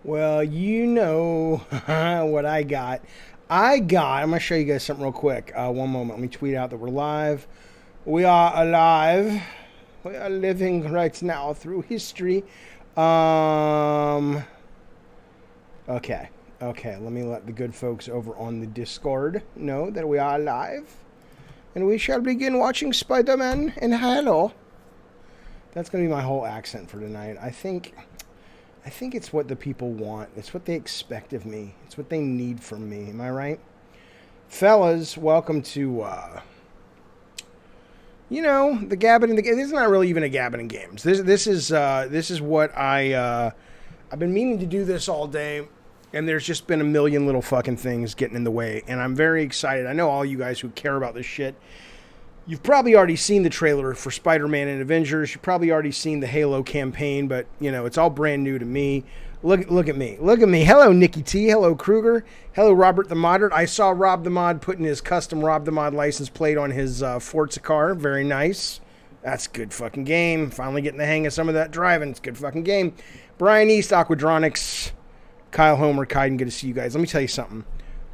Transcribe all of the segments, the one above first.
Well, you know what I got. I'm going to show you guys something real quick. One moment. Let me tweet out that we're live. We are alive. We are living right now through history. Okay. Let me let the good folks over on the Discord know that we are alive. And we shall begin watching Spider-Man and Halo. That's going to be my whole accent for tonight. I think it's what the people want. It's what they expect of me. It's what they need from me. Am I right? Fellas, welcome to, the Gabbin' and the Games. This is not really even a Gabbin' and Games. This is what I've been meaning to do this all day, and there's just been a million little fucking things getting in the way, and I'm very excited. I know all you guys who care about this shit, you've probably already seen the trailer for Spider-Man and Avengers. You've probably already seen the Halo campaign, but, it's all brand new to me. Look at me. Look at me. Hello, Nikki T. Hello, Kruger. Hello, Robert the Modder. I saw Rob the Mod putting his custom Rob the Mod license plate on his Forza car. Very nice. That's a good fucking game. Finally getting the hang of some of that driving. It's a good fucking game. Brian East, Aquadronics. Kyle Homer, Kaiden, good to see you guys. Let me tell you something.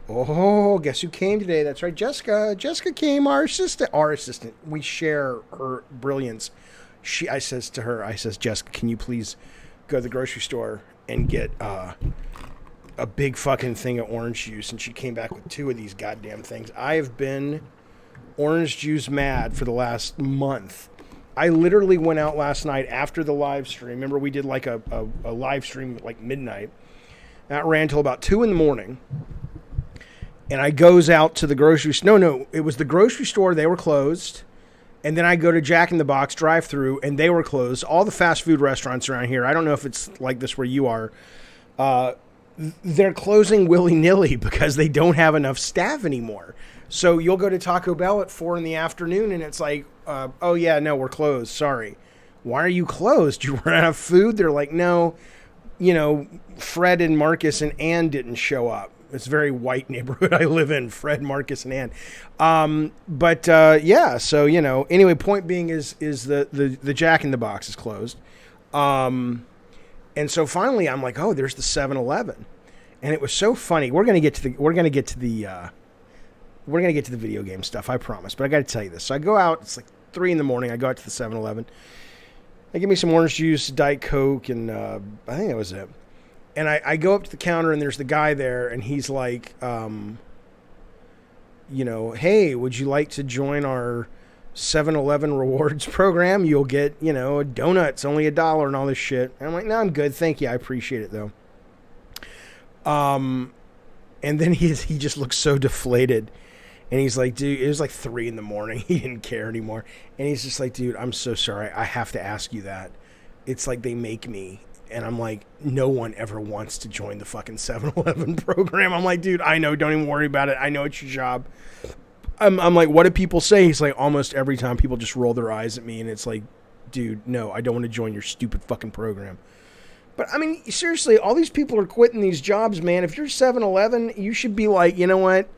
Oh, guess who came today? That's right, Jessica. Jessica came, our assistant. We share her brilliance. I says, Jessica, can you please go to the grocery store and get a big fucking thing of orange juice? And she came back with 2 of these goddamn things. I have been orange juice mad for the last month. I literally went out last night after the live stream. Remember, we did like a live stream at like midnight. That ran till about 2 in the morning. And I goes out to the grocery store. No, it was the grocery store. They were closed. And then I go to Jack in the Box drive-through, and they were closed. All the fast food restaurants around here, I don't know if it's like this where you are, they're closing willy-nilly because they don't have enough staff anymore. So you'll go to Taco Bell at 4 in the afternoon, and it's like, oh, yeah, no, we're closed. Sorry. Why are you closed? You run out of food? They're like, no, Fred and Marcus and Ann didn't show up. It's a very white neighborhood I live in, Fred, Marcus, and Ann. So, anyway, point being is the Jack in the Box is closed. And so finally I'm like, oh, there's the 7-Eleven. And it was so funny. We're going to get to the video game stuff, I promise. But I got to tell you this. So I go out, it's like 3 in the morning. I go out to the 7-Eleven. They give me some orange juice, Diet Coke, and I think that was it. And I go up to the counter, and there's the guy there, and he's like, hey, would you like to join our 7-Eleven rewards program? You'll get, a donut. It's only $1 and all this shit. And I'm like, no, I'm good. Thank you. I appreciate it, though. And then he just looks so deflated. And he's like, dude, it was like 3 in the morning. He didn't care anymore. And he's just like, dude, I'm so sorry. I have to ask you that. It's like they make me. And I'm like, no one ever wants to join the fucking 7-Eleven program. I'm like, dude, I know. Don't even worry about it. I know it's your job. I'm like, what do people say? He's like, almost every time people just roll their eyes at me. And it's like, dude, no, I don't want to join your stupid fucking program. But, I mean, seriously, all these people are quitting these jobs, man. If you're 7-Eleven, you should be like, you know what?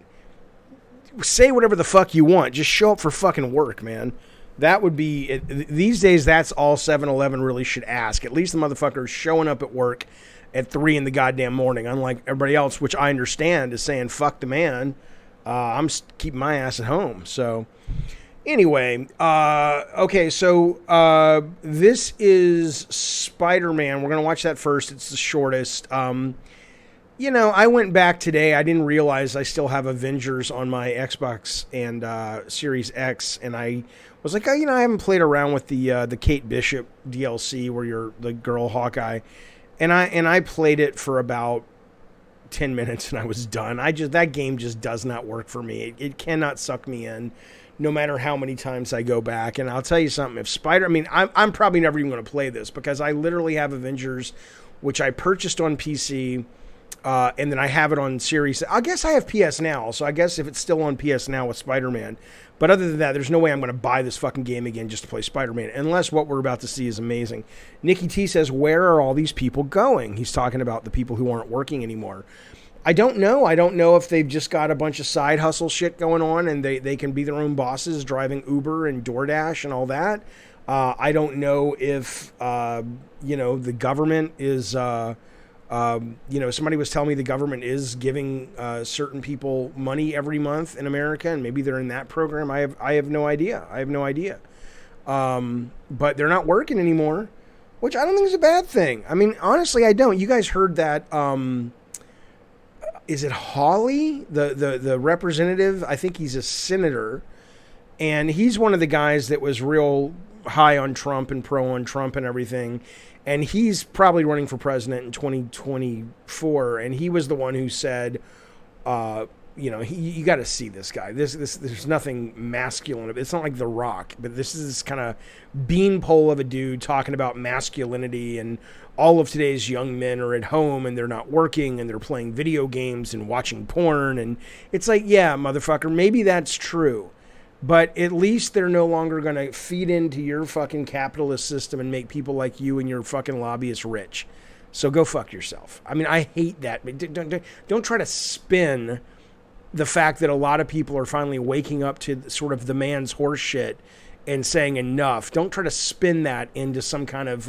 Say whatever the fuck you want. Just show up for fucking work, man. That would be, these days, that's all 7-Eleven really should ask. At least the motherfuckers showing up at work at 3 in the goddamn morning, unlike everybody else, which I understand is saying, fuck the man. I'm keeping my ass at home. So, anyway, okay, so this is Spider-Man. We're going to watch that first. It's the shortest. I went back today. I didn't realize I still have Avengers on my Xbox and Series X, and I was like, I haven't played around with the Kate Bishop DLC where you're the girl Hawkeye, and I played it for about 10 minutes and I was done. That game just does not work for me. It cannot suck me in, no matter how many times I go back. And I'll tell you something. I'm probably never even going to play this because I literally have Avengers, which I purchased on PC. And then I have it on Series. I guess I have PS Now, so I guess if it's still on PS Now with Spider-Man. But other than that, there's no way I'm going to buy this fucking game again just to play Spider-Man, unless what we're about to see is amazing. Nikki T says, where are all these people going? He's talking about the people who aren't working anymore. I don't know. I don't know if they've just got a bunch of side hustle shit going on and they can be their own bosses driving Uber and DoorDash and all that. I don't know if, the government is You know, somebody was telling me the government is giving certain people money every month in America, and maybe they're in that program. I have no idea. I have no idea. But they're not working anymore, which I don't think is a bad thing. I mean, honestly, I don't. You guys heard that? Is it Hawley, the representative? I think he's a senator, and he's one of the guys that was real high on Trump and pro on Trump and everything. And he's probably running for president in 2024. And he was the one who said, you know, you got to see this guy. There's nothing masculine. It's not like The Rock, but this is this kind of beanpole of a dude talking about masculinity, and all of today's young men are at home and they're not working and they're playing video games and watching porn. And it's like, yeah, motherfucker, maybe that's true. But at least they're no longer going to feed into your fucking capitalist system and make people like you and your fucking lobbyists rich. So go fuck yourself. I mean, I hate that. But don't try to spin the fact that a lot of people are finally waking up to sort of the man's horse shit and saying enough. Don't try to spin that into some kind of,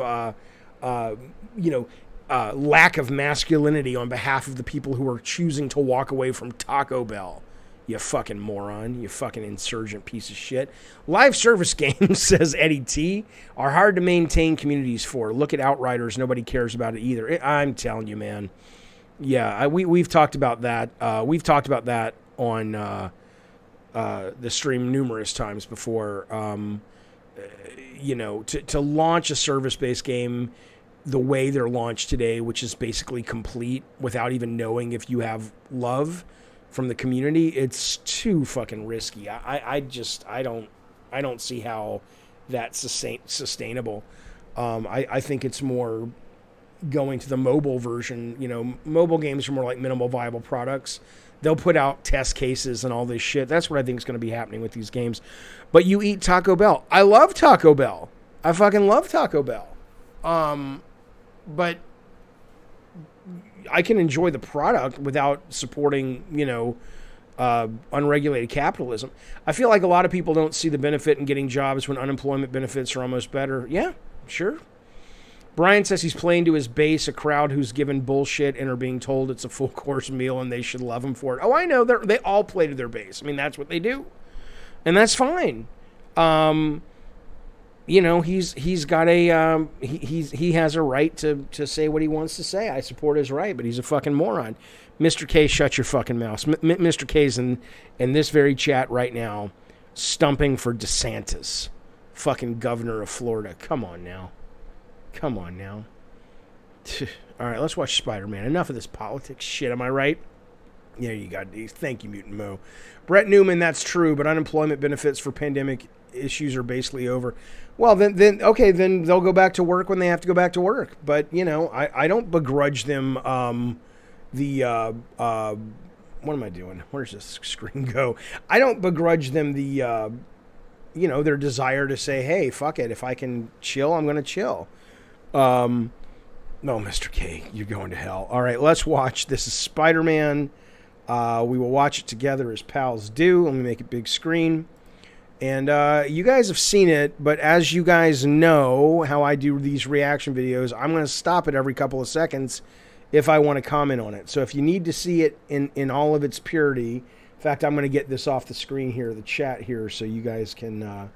lack of masculinity on behalf of the people who are choosing to walk away from Taco Bell. You fucking moron. You fucking insurgent piece of shit. Live service games, says Eddie T, are hard to maintain communities for. Look at Outriders. Nobody cares about it either. I'm telling you, man. Yeah, we've talked about that. We've talked about that on the stream numerous times before. To launch a service-based game the way they're launched today, which is basically complete without even knowing if you have love from the community, it's too fucking risky. I don't see how that's sustainable. I think it's more going to the mobile version. You know, mobile games are more like minimal viable products. They'll put out test cases and all this shit. That's what I think is going to be happening with these games. But you eat Taco Bell. I love Taco Bell. I fucking love Taco Bell. But I can enjoy the product without supporting, unregulated capitalism. I feel like a lot of people don't see the benefit in getting jobs when unemployment benefits are almost better. Yeah, sure. Brian says he's playing to his base, a crowd who's given bullshit and are being told it's a full course meal and they should love him for it. Oh, I know. They all play to their base. I mean, that's what they do. And that's fine. He's got a he has a right to say what he wants to say. I support his right, but he's a fucking moron. Mr. K, shut your fucking mouth. Mr. K's in this very chat right now, stumping for DeSantis, fucking governor of Florida. Come on now. All right, let's watch Spider-Man. Enough of this politics shit. Am I right? Yeah, you got these. Thank you, Mutant Mo. Brett Newman, that's true, but unemployment benefits for pandemic issues are basically over. Well, then they'll go back to work when they have to go back to work. But, I don't begrudge them what am I doing? Where's this screen go? I don't begrudge them their desire to say, hey, fuck it. If I can chill, I'm going to chill. No, Mr. K, you're going to hell. All right, let's watch. This is Spider-Man. We will watch it together as pals do. Let me make it big screen. And you guys have seen it, but as you guys know how I do these reaction videos, I'm going to stop it every couple of seconds if I want to comment on it. So if you need to see it in all of its purity, in fact, I'm going to get this off the screen here, the chat here, so you guys can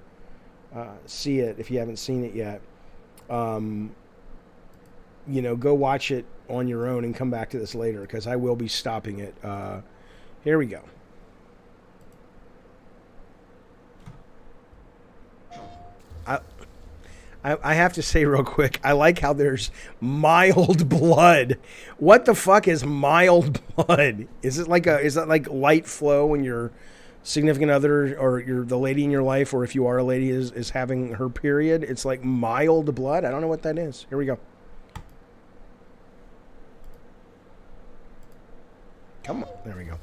see it if you haven't seen it yet. Go watch it on your own and come back to this later, because I will be stopping it. Here we go. I have to say real quick, I like how there's mild blood. What the fuck is mild blood? Is that like light flow when your significant other or the lady in your life, or if you are a lady, is having her period? It's like mild blood. I don't know what that is. Here we go. Come on. There we go.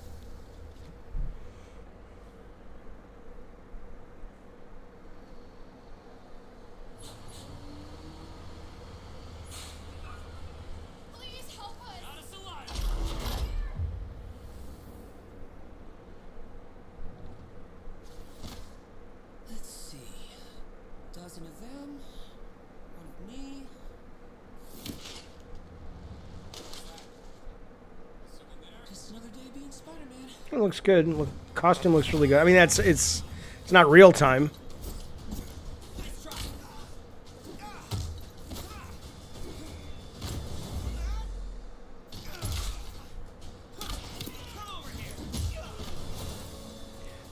It looks good. Costume looks really good. I mean, it's not real time.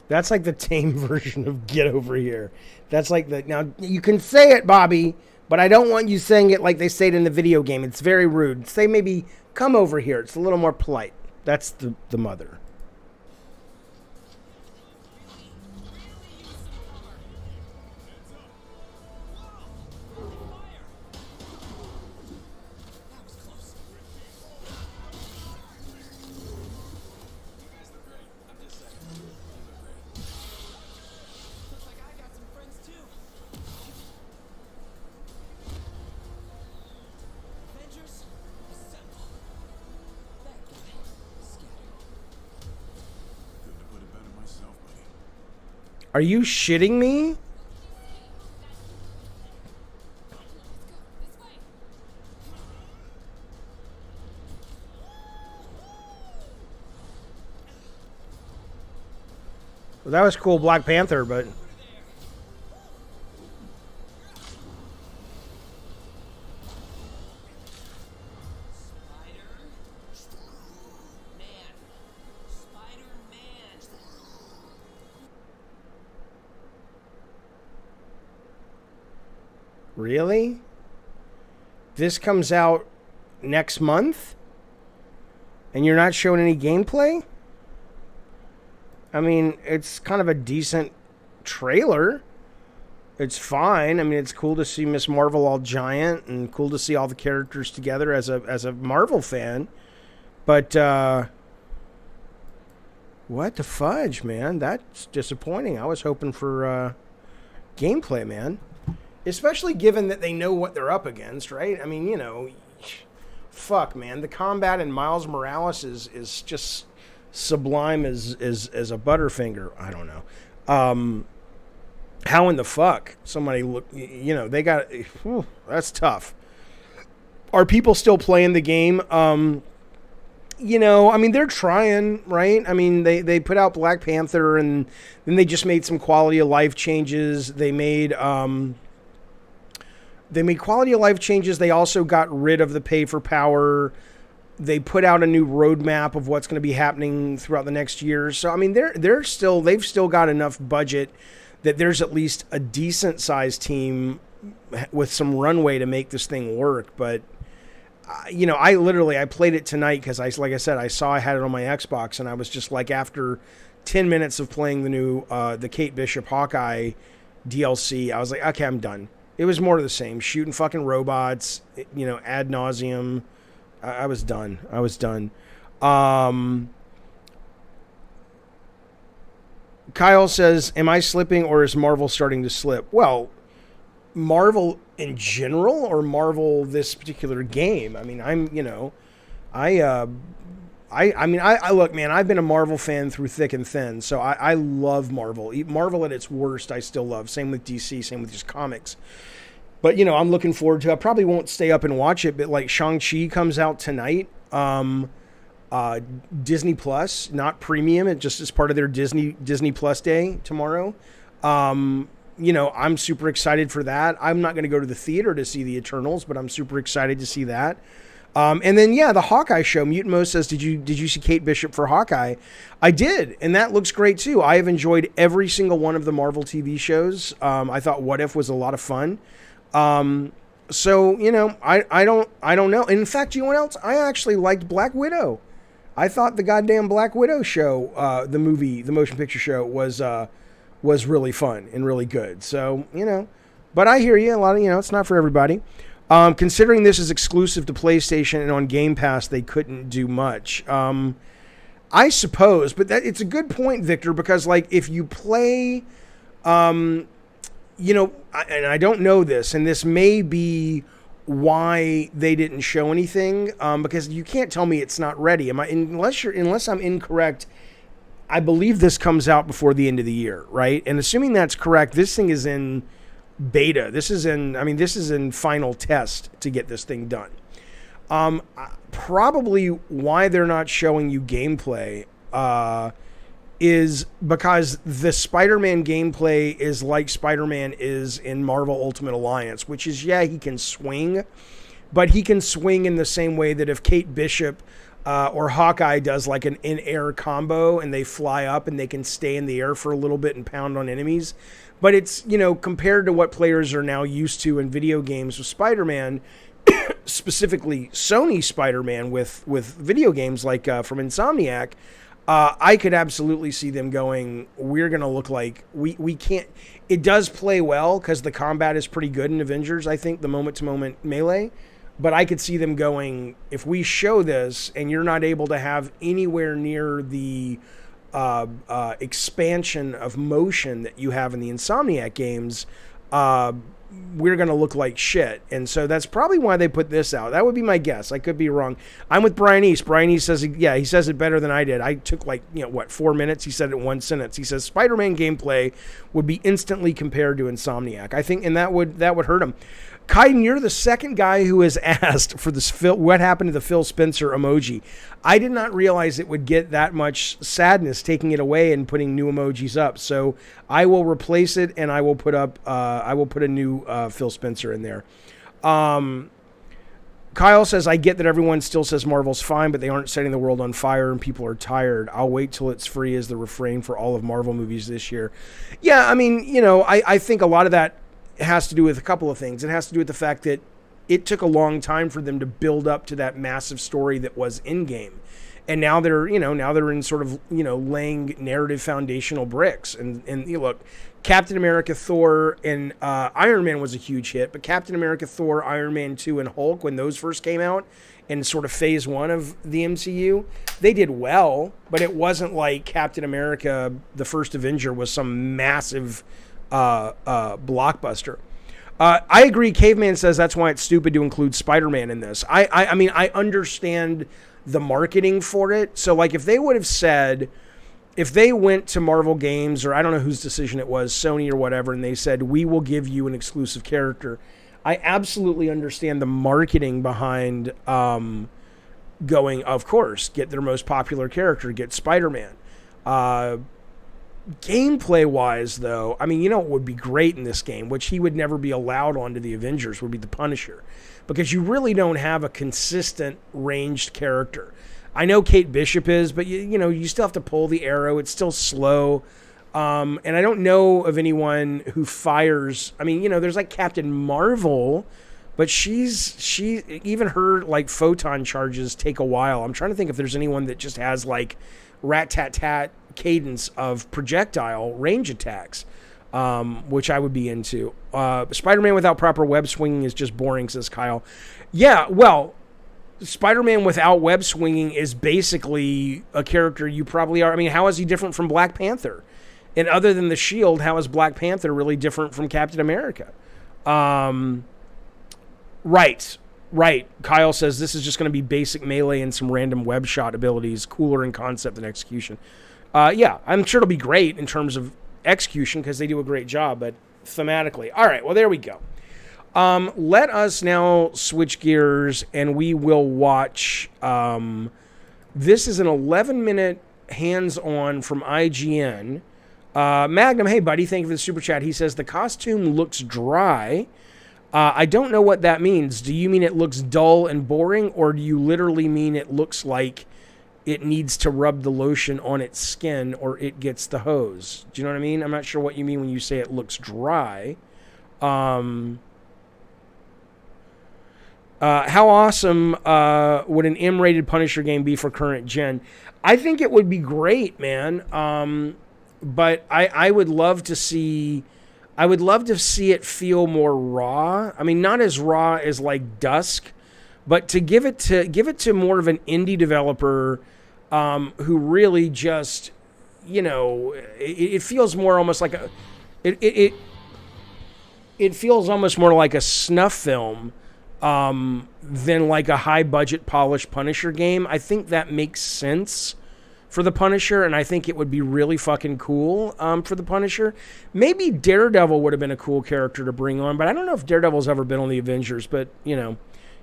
That's like the tame version of get over here. That's like the, now you can say it, Bobby, but I don't want you saying it like they say it in the video game. It's very rude. Say maybe come over here. It's a little more polite. That's the mother. Are you shitting me? Well, that was cool, Black Panther, but... Really? This comes out next month? And you're not showing any gameplay? I mean, it's kind of a decent trailer. It's fine. I mean, it's cool to see Miss Marvel all giant and cool to see all the characters together as a Marvel fan. But, what the fudge, man? That's disappointing. I was hoping for gameplay, man. Especially given that they know what they're up against, right? I mean, you know, fuck, man. The combat in Miles Morales is just sublime as a Butterfinger. I don't know. How in the fuck somebody look? You know, they got. Whew, that's tough. Are people still playing the game? You know, I mean, they're trying, right? I mean, they put out Black Panther, and then they just made some quality of life changes. They made quality of life changes. They also got rid of the pay for power. They put out a new roadmap of what's going to be happening throughout the next year. So, I mean, they've still got enough budget that there's at least a decent sized team with some runway to make this thing work. But, you know, I played it tonight because like I said, I saw I had it on my Xbox, and I was just like, after 10 minutes of playing the new, the Kate Bishop Hawkeye DLC, I was like, okay, I'm done. It was more of the same, shooting fucking robots, you know, ad nauseum. I was done. Kyle says, am I slipping or is Marvel starting to slip? Well, Marvel in general or Marvel this particular game? I mean, I look, man, I've been a Marvel fan through thick and thin, so I love Marvel. Marvel at its worst, I still love. Same with DC, same with just comics. But, you know, I'm looking forward to it. I probably won't stay up and watch it, but like Shang-Chi comes out tonight. Disney Plus, not premium. It just is part of their Disney Plus day tomorrow. You know, I'm super excited for that. I'm not going to go to the theater to see the Eternals, but I'm super excited to see that. And then, yeah, the Hawkeye show. Mutant Mo says, did you see Kate Bishop for Hawkeye? I did, and that looks great too. I have enjoyed every single one of the Marvel TV shows. I thought What If was a lot of fun. So, you know, I don't know. In fact, you know what else? I actually liked Black Widow. I thought the goddamn Black Widow show, the motion picture show, was really fun and really good. So, you know, but I hear you. A lot of, you know, it's not for everybody. Considering this is exclusive to PlayStation and on Game Pass, they couldn't do much. I suppose, but it's a good point, Victor, because like if you play, you know, and I don't know this, and this may be why they didn't show anything, because you can't tell me it's not ready. Unless I'm incorrect, I believe this comes out before the end of the year, right? And assuming that's correct, this thing is in beta. This is in final test to get this thing done. Probably why they're not showing you gameplay is because the Spider-Man gameplay is like Spider-Man is in Marvel Ultimate Alliance, which is, yeah, he can swing, but he can swing in the same way that if Kate Bishop or Hawkeye does like an in-air combo and they fly up and they can stay in the air for a little bit and pound on enemies. But it's, you know, compared to what players are now used to in video games with Spider-Man, specifically Sony Spider-Man with video games like from Insomniac, I could absolutely see them going, we're going to look like we can't. It does play well because the combat is pretty good in Avengers, I think, the moment-to-moment melee. But I could see them going, if we show this and you're not able to have anywhere near the expansion of motion that you have in the Insomniac games, we're going to look like shit. And so that's probably why they put this out. That would be my guess. I could be wrong. I'm with Brian East. Brian East says, yeah, he says it better than I did. I took 4 minutes. He said it in one sentence. He says Spider-Man gameplay would be instantly compared to Insomniac. I think, and that would hurt him. Kaiden, you're the second guy who has asked for this what happened to the Phil Spencer emoji. I did not realize it would get that much sadness taking it away and putting new emojis up. So I will replace it and I will put up a new Phil Spencer in there. Kyle says, I get that everyone still says Marvel's fine, but they aren't setting the world on fire and people are tired. I'll wait till it's free as the refrain for all of Marvel movies this year. Yeah, I mean, you know, I think a lot of that has to do with a couple of things. It has to do with the fact that it took a long time for them to build up to that massive story that was in-game. And now they're in sort of, you know, laying narrative foundational bricks. And you look, Captain America, Thor, and Iron Man was a huge hit, but Captain America, Thor, Iron Man 2, and Hulk, when those first came out in sort of phase 1 of the MCU, they did well, but it wasn't like Captain America, the first Avenger, was some massive blockbuster. I agree. Caveman says that's why it's stupid to include Spider-Man in this. I mean, I understand the marketing for it. So like if they would have said, if they went to Marvel Games, or I don't know whose decision it was, Sony or whatever, and they said, we will give you an exclusive character, I absolutely understand the marketing behind going, of course, get their most popular character, get Spider-Man. Gameplay-wise, though, I mean, you know what would be great in this game, which he would never be allowed onto the Avengers, would be the Punisher. Because you really don't have a consistent ranged character. I know Kate Bishop is, but you know, you still have to pull the arrow. It's still slow. And I don't know of anyone who fires. I mean, you know, there's like Captain Marvel, but she even her like photon charges take a while. I'm trying to think if there's anyone that just has like rat-tat-tat cadence of projectile range attacks, which I would be into. Spider-Man without proper web swinging is just boring, says Kyle. Yeah, well, Spider-Man without web swinging is basically a character you probably are. I mean, how is he different from Black Panther? And other than the shield, how is Black Panther really different from Captain America? Right. Kyle says this is just going to be basic melee and some random web shot abilities, cooler in concept than execution. Yeah, I'm sure it'll be great in terms of execution because they do a great job, but thematically. All right, well, there we go. Let us now switch gears and we will watch. This is an 11-minute hands-on from IGN. Magnum, hey, buddy, thank you for the super chat. He says, the costume looks dry. I don't know what that means. Do you mean it looks dull and boring, or do you literally mean it looks like it needs to rub the lotion on its skin or it gets the hose? Do you know what I mean? I'm not sure what you mean when you say it looks dry. How awesome would an M-rated Punisher game be for current gen? I think it would be great, man. But I would love to see... I would love to see it feel more raw. I mean, not as raw as like Dusk, but to give it to more of an indie developer who really just, you know, it feels more almost like it feels almost more like a snuff film than like a high budget polished Punisher game. I think that makes sense for the Punisher, and I think it would be really fucking cool for the Punisher. Maybe Daredevil would have been a cool character to bring on, but I don't know if Daredevil's ever been on the Avengers, but, you know,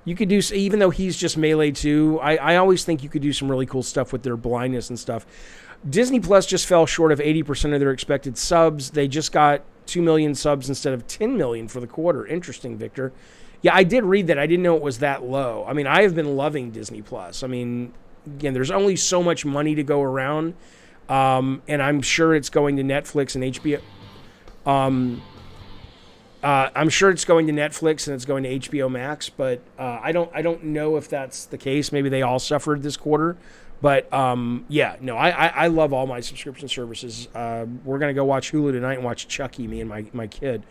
you could do, even though he's just melee too, I always think you could do some really cool stuff with their blindness and stuff. Disney Plus just fell short of 80% of their expected subs. They just got 2 million subs instead of 10 million for the quarter. Interesting, Victor. Yeah, I did read that. I didn't know it was that low. I mean, I have been loving Disney Plus. I mean, again, there's only so much money to go around, and I'm sure it's going to Netflix and HBO. I'm sure it's going to Netflix and it's going to HBO Max, but I don't know if that's the case. Maybe they all suffered this quarter, but yeah, no, I love all my subscription services. We're gonna go watch Hulu tonight and watch Chucky, me and my kid.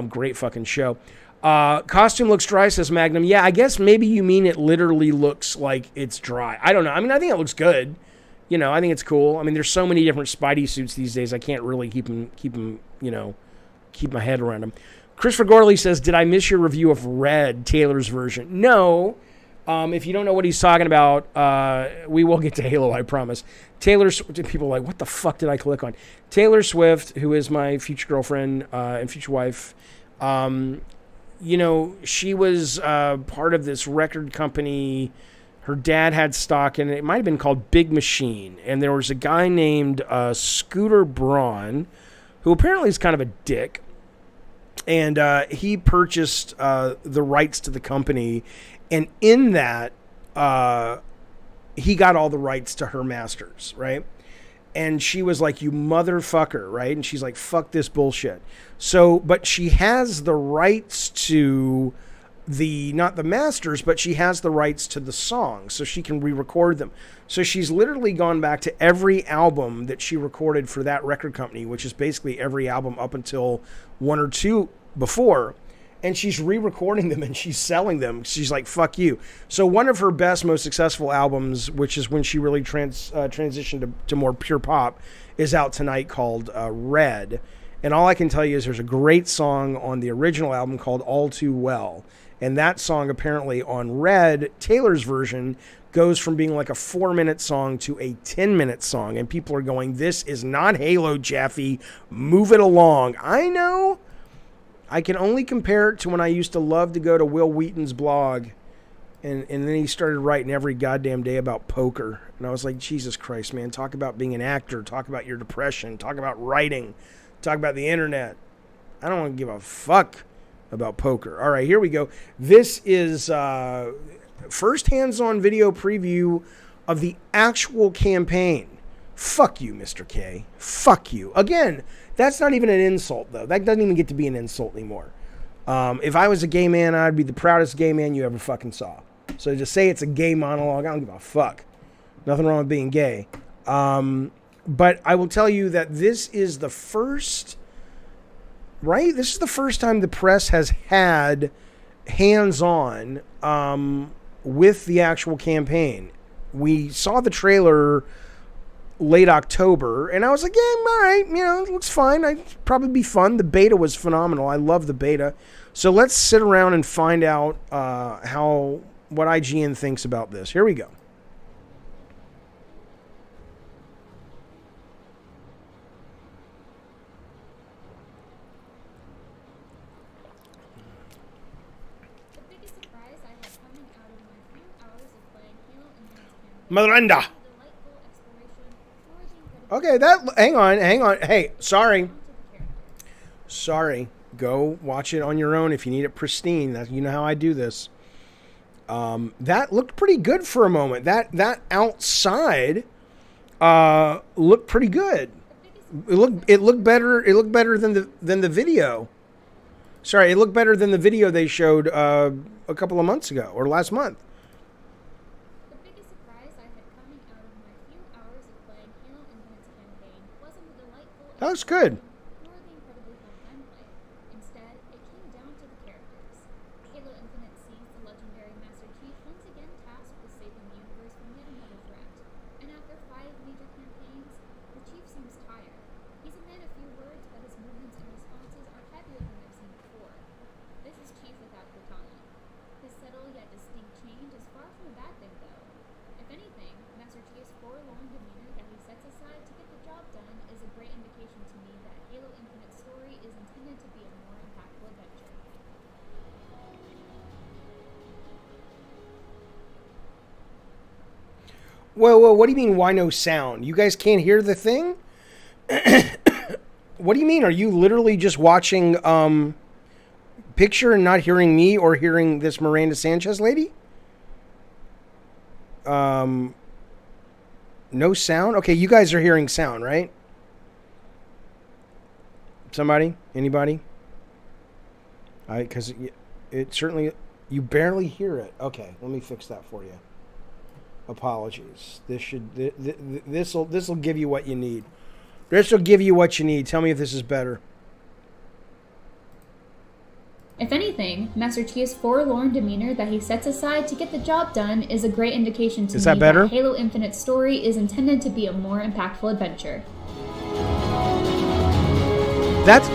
Great fucking show. Costume looks dry, says Magnum. Yeah, I guess maybe you mean it literally looks like it's dry. I don't know. I mean, I think it looks good. You know, I think it's cool. I mean, there's so many different Spidey suits these days. I can't really keep them. You know, keep my head around them. Christopher Gorley says, did I miss your review of Red, Taylor's version? No. If you don't know what he's talking about, we will get to Halo, I promise. People are like, what the fuck did I click on? Taylor Swift, who is my future girlfriend and future wife, you know, she was part of this record company. Her dad had stock in it. It might have been called Big Machine. And there was a guy named Scooter Braun, who apparently is kind of a dick. And he purchased the rights to the company. And in that, he got all the rights to her masters, right? And she was like, you motherfucker, right? And she's like, fuck this bullshit. So, but she has the rights to not the masters, but she has the rights to the songs, so she can re-record them. So she's literally gone back to every album that she recorded for that record company, which is basically every album up until one or two before, and she's re-recording them and she's selling them. She's like, fuck you. So one of her best, most successful albums, which is when she really transitioned to more pure pop, is out tonight, called Red. And all I can tell you is there's a great song on the original album called All Too Well. And that song apparently on Red, Taylor's version, goes from being like a 4-minute song to a 10-minute song. And people are going, this is not Halo, Jaffe. Move it along. I know. I can only compare it to when I used to love to go to Will Wheaton's blog. And then he started writing every goddamn day about poker. And I was like, Jesus Christ, man. Talk about being an actor. Talk about your depression. Talk about writing. Talk about the internet. I don't want to give a fuck about poker. All right, here we go. This is first hands-on video preview of the actual campaign. Fuck you, Mr. K. Fuck you. Again, that's not even an insult, though. That doesn't even get to be an insult anymore. If I was a gay man, I'd be the proudest gay man you ever fucking saw. So to say it's a gay monologue, I don't give a fuck. Nothing wrong with being gay. But I will tell you that this is the first... Right? This is the first time the press has had hands-on with the actual campaign. We saw the trailer late October, and I was like, yeah, all right, you know, it looks fine. It'd probably be fun. The beta was phenomenal. I love the beta. So let's sit around and find out what IGN thinks about this. Here we go. Miranda. Okay, hang on. Hey, sorry. Go watch it on your own if you need it pristine. You know how I do this. That looked pretty good for a moment. That outside looked pretty good. It looked better than the video. Sorry, it looked better than the video they showed a couple of months ago or last month. That was good. Instead, it came down to the characters. Halo Infinite sees the legendary Master Chief once again tasked with saving the universe from yet another threat. And after 5 major campaigns, the Chief seems tired. He's a man of few words, but his movements and responses are heavier than we've seen before. This is Chief without Cortana. His subtle yet distinct change is far from a bad thing, though. If anything, Master Chief's forlorn demeanor that he sets aside to get the job done is a great indication to me that Whoa, what do you mean, why no sound? You guys can't hear the thing? What do you mean? Are you literally just watching picture and not hearing me or hearing this Miranda Sanchez lady? No sound? Okay, you guys are hearing sound, right? Somebody? Anybody? Because it certainly... You barely hear it. Okay, let me fix that for you. Apologies. This'll give you what you need. This will give you what you need. Tell me if this is better. If anything, Master Chief's forlorn demeanor that he sets aside to get the job done is a great indication to me that Halo Infinite's story is intended to be a more impactful adventure. That's...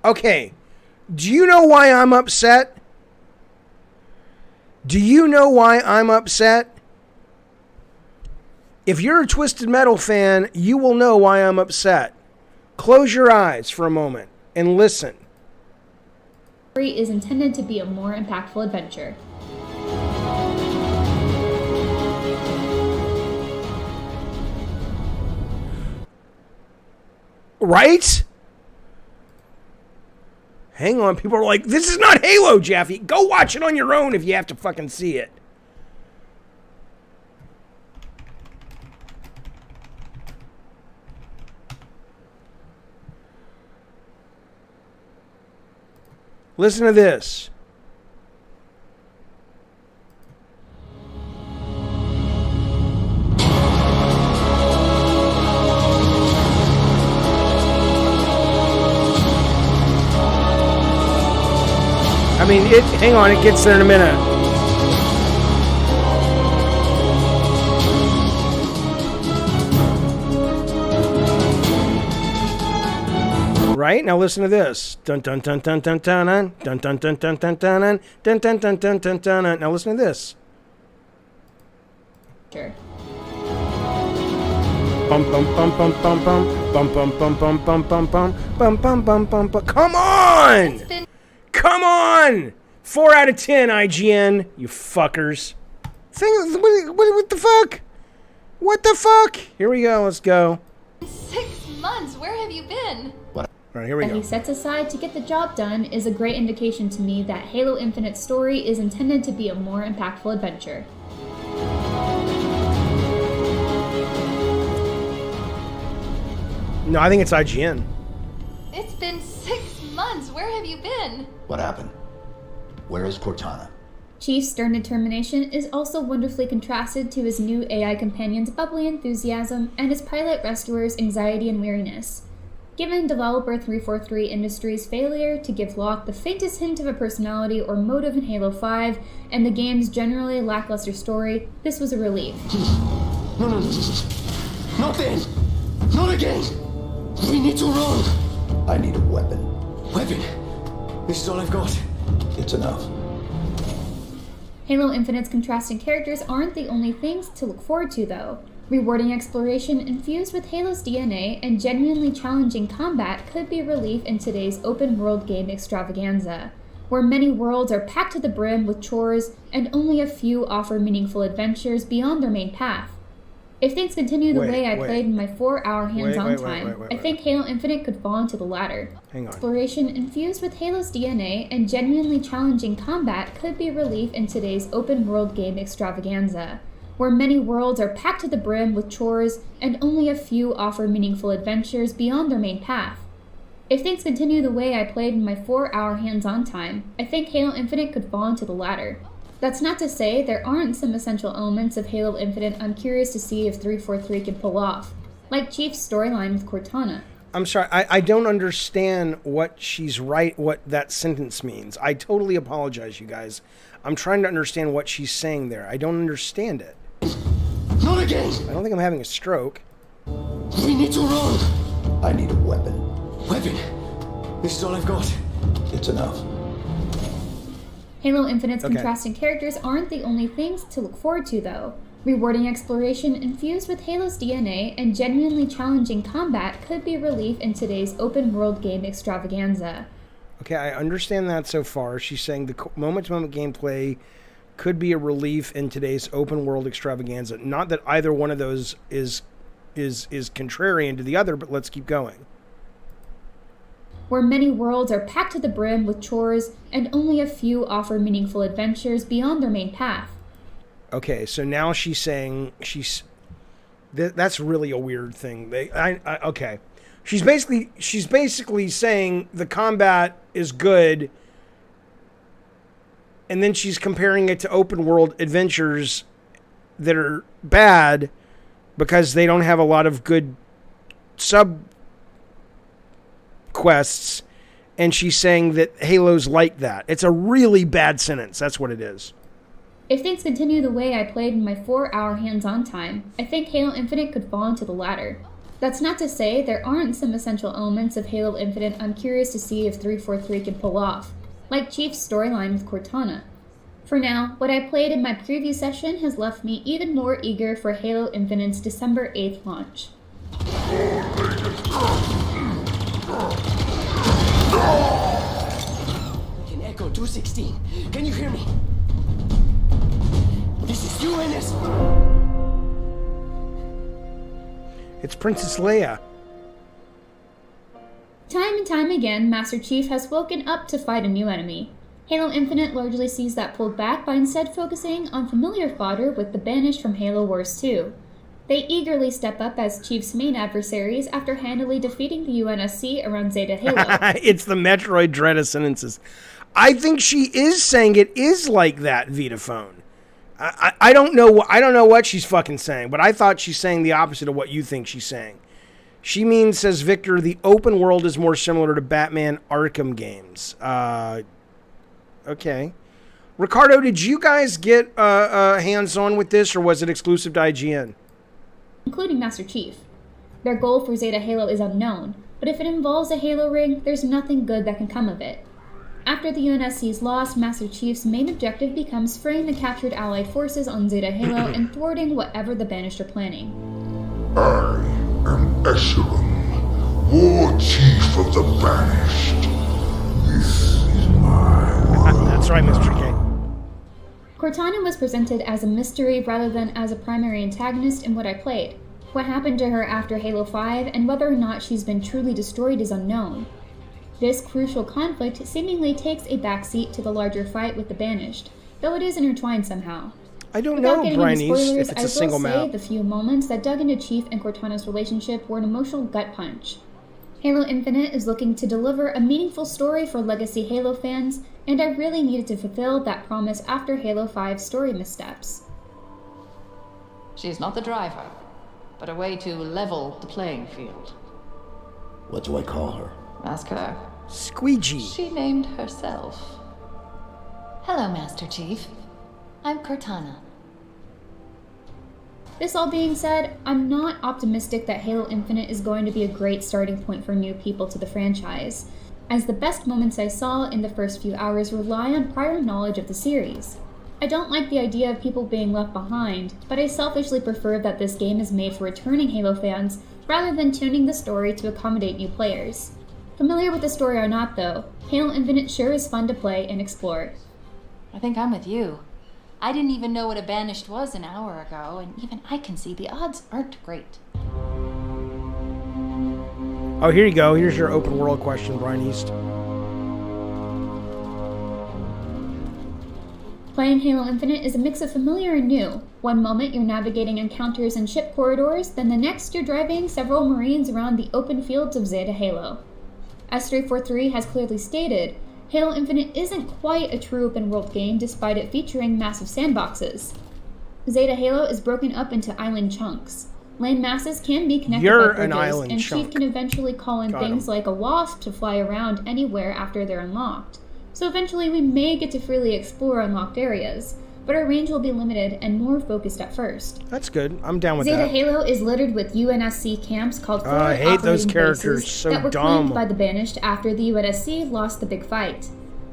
Okay, do you know why I'm upset? Do you know why I'm upset? If you're a Twisted Metal fan, you will know why I'm upset. Close your eyes for a moment and listen. The story is intended to be a more impactful adventure. Right? Hang on, people are like, this is not Halo, Jaffe. Go watch it on your own if you have to fucking see it. Listen to this. I mean, hang on, it gets there in a minute. Right? Now listen to this. Dun dun dun dun dun dun dun dun dun dun dun dun dun dun dun dun dun dun dun. Now listen to this. Sure. Bum bum bum bum bum bum bum bum bum bum bum bum bum bum bum bum bum bum. Come on! Come on! 4 out of 10, IGN. You fuckers. What the fuck? What the fuck? Here we go. Let's go. 6 months. Where have you been? What? All right, here we go. That he sets aside to get the job done is a great indication to me that Halo Infinite's story is intended to be a more impactful adventure. No, I think it's IGN. It's been 6 months. Where have you been? What happened? Where is Cortana? Chief's stern determination is also wonderfully contrasted to his new AI companion's bubbly enthusiasm and his pilot rescuer's anxiety and weariness. Given developer 343 Industries' failure to give Locke the faintest hint of a personality or motive in Halo 5, and the game's generally lackluster story, this was a relief. No. Not then! Not again! We need to run! I need a weapon. Weapon? This is all I've got. It's enough. Halo Infinite's contrasting characters aren't the only things to look forward to, though. Rewarding exploration infused with Halo's DNA and genuinely challenging combat could be relief in today's open-world game extravaganza, where many worlds are packed to the brim with chores and only a few offer meaningful adventures beyond their main path. If things continue the way I played in my 4-hour hands-on time, I think Halo Infinite could fall into the latter. Hang on. Exploration infused with Halo's DNA and genuinely challenging combat could be relief in today's open-world game extravaganza, where many worlds are packed to the brim with chores and only a few offer meaningful adventures beyond their main path. If things continue the way I played in my 4-hour hands-on time, I think Halo Infinite could fall into the latter. That's not to say there aren't some essential elements of Halo Infinite I'm curious to see if 343 can pull off, like Chief's storyline with Cortana. I'm sorry, I don't understand what what that sentence means. I totally apologize, you guys. I'm trying to understand what she's saying there. I don't understand it. Not again! I don't think I'm having a stroke. We need to run! I need a weapon. Weapon? This is all I've got. It's enough. Halo Infinite's contrasting characters aren't the only things to look forward to, though. Rewarding exploration infused with Halo's DNA and genuinely challenging combat could be relief in today's open-world game extravaganza. Okay, I understand that so far. She's saying the moment-to-moment gameplay could be a relief in today's open-world extravaganza. Not that either one of those is contrarian to the other, but let's keep going. Where many worlds are packed to the brim with chores and only a few offer meaningful adventures beyond their main path. Okay, so now she's saying that's really a weird thing. Okay. She's basically saying the combat is good, and then she's comparing it to open world adventures that are bad because they don't have a lot of good sub quests, and she's saying that Halo's like that. It's a really bad sentence. That's what it is. If things continue the way I played in my 4-hour hands-on time, I think Halo Infinite could fall into the latter. That's not to say there aren't some essential elements of Halo Infinite I'm curious to see if 343 can pull off, like Chief's storyline with Cortana. For now, what I played in my preview session has left me even more eager for Halo Infinite's December 8th launch. Can Echo 216. Can you hear me? This is UNS. It's Princess Leia. Time and time again, Master Chief has woken up to fight a new enemy. Halo Infinite largely sees that pulled back by instead focusing on familiar fodder with the Banished from Halo Wars 2. They eagerly step up as Chief's main adversaries after handily defeating the UNSC around Zeta Halo. It's the Metroid dread of sentences. I think she is saying it is like that, Vitaphone. I don't know what she's fucking saying, but I thought she's saying the opposite of what you think she's saying. She means, says Victor, the open world is more similar to Batman Arkham games. Okay. Ricardo, did you guys get hands-on with this, or was it exclusive to IGN? Including Master Chief. Their goal for Zeta Halo is unknown, but if it involves a Halo ring, there's nothing good that can come of it. After the UNSC's loss, Master Chief's main objective becomes freeing the captured Allied forces on Zeta Halo and thwarting whatever the Banished are planning. I am Eshelon, War Chief of the Banished. This is my world. That's right, Mr. K. Cortana was presented as a mystery rather than as a primary antagonist in what I played. What happened to her after Halo 5 and whether or not she's been truly destroyed is unknown. This crucial conflict seemingly takes a backseat to the larger fight with the Banished, though it is intertwined somehow. I don't Without know, getting into Brynies, spoilers, if it's a single I will say map. the few moments that dug into Chief and Cortana's relationship were an emotional gut punch. Halo Infinite is looking to deliver a meaningful story for legacy Halo fans, and I really needed to fulfill that promise after Halo 5's story missteps. She's not the driver, but a way to level the playing field. What do I call her? Ask her. Squeegee. She named herself. Hello, Master Chief. I'm Cortana. This all being said, I'm not optimistic that Halo Infinite is going to be a great starting point for new people to the franchise, as the best moments I saw in the first few hours rely on prior knowledge of the series. I don't like the idea of people being left behind, but I selfishly prefer that this game is made for returning Halo fans rather than tuning the story to accommodate new players. Familiar with the story or not though, Halo Infinite sure is fun to play and explore. I think I'm with you. I didn't even know what a Banished was an hour ago, and even I can see the odds aren't great. Oh, here you go. Here's your open world question, Brian East. Playing Halo Infinite is a mix of familiar and new. One moment you're navigating encounters and ship corridors, then the next you're driving several Marines around the open fields of Zeta Halo. As 343 has clearly stated, Halo Infinite isn't quite a true open-world game despite it featuring massive sandboxes. Zeta Halo is broken up into island chunks. Land masses can be connected You're by an bridges, island and chunk. Chief can eventually call in Got things 'em. like a wasp to fly around anywhere after they're unlocked. So eventually we may get to freely explore unlocked areas, but our range will be limited and more focused at first. That's good. I'm down with Zeta that. Halo is littered with UNSC camps called forward I hate those operating characters. bases So that were dumb. claimed by the Banished after the UNSC lost the big fight.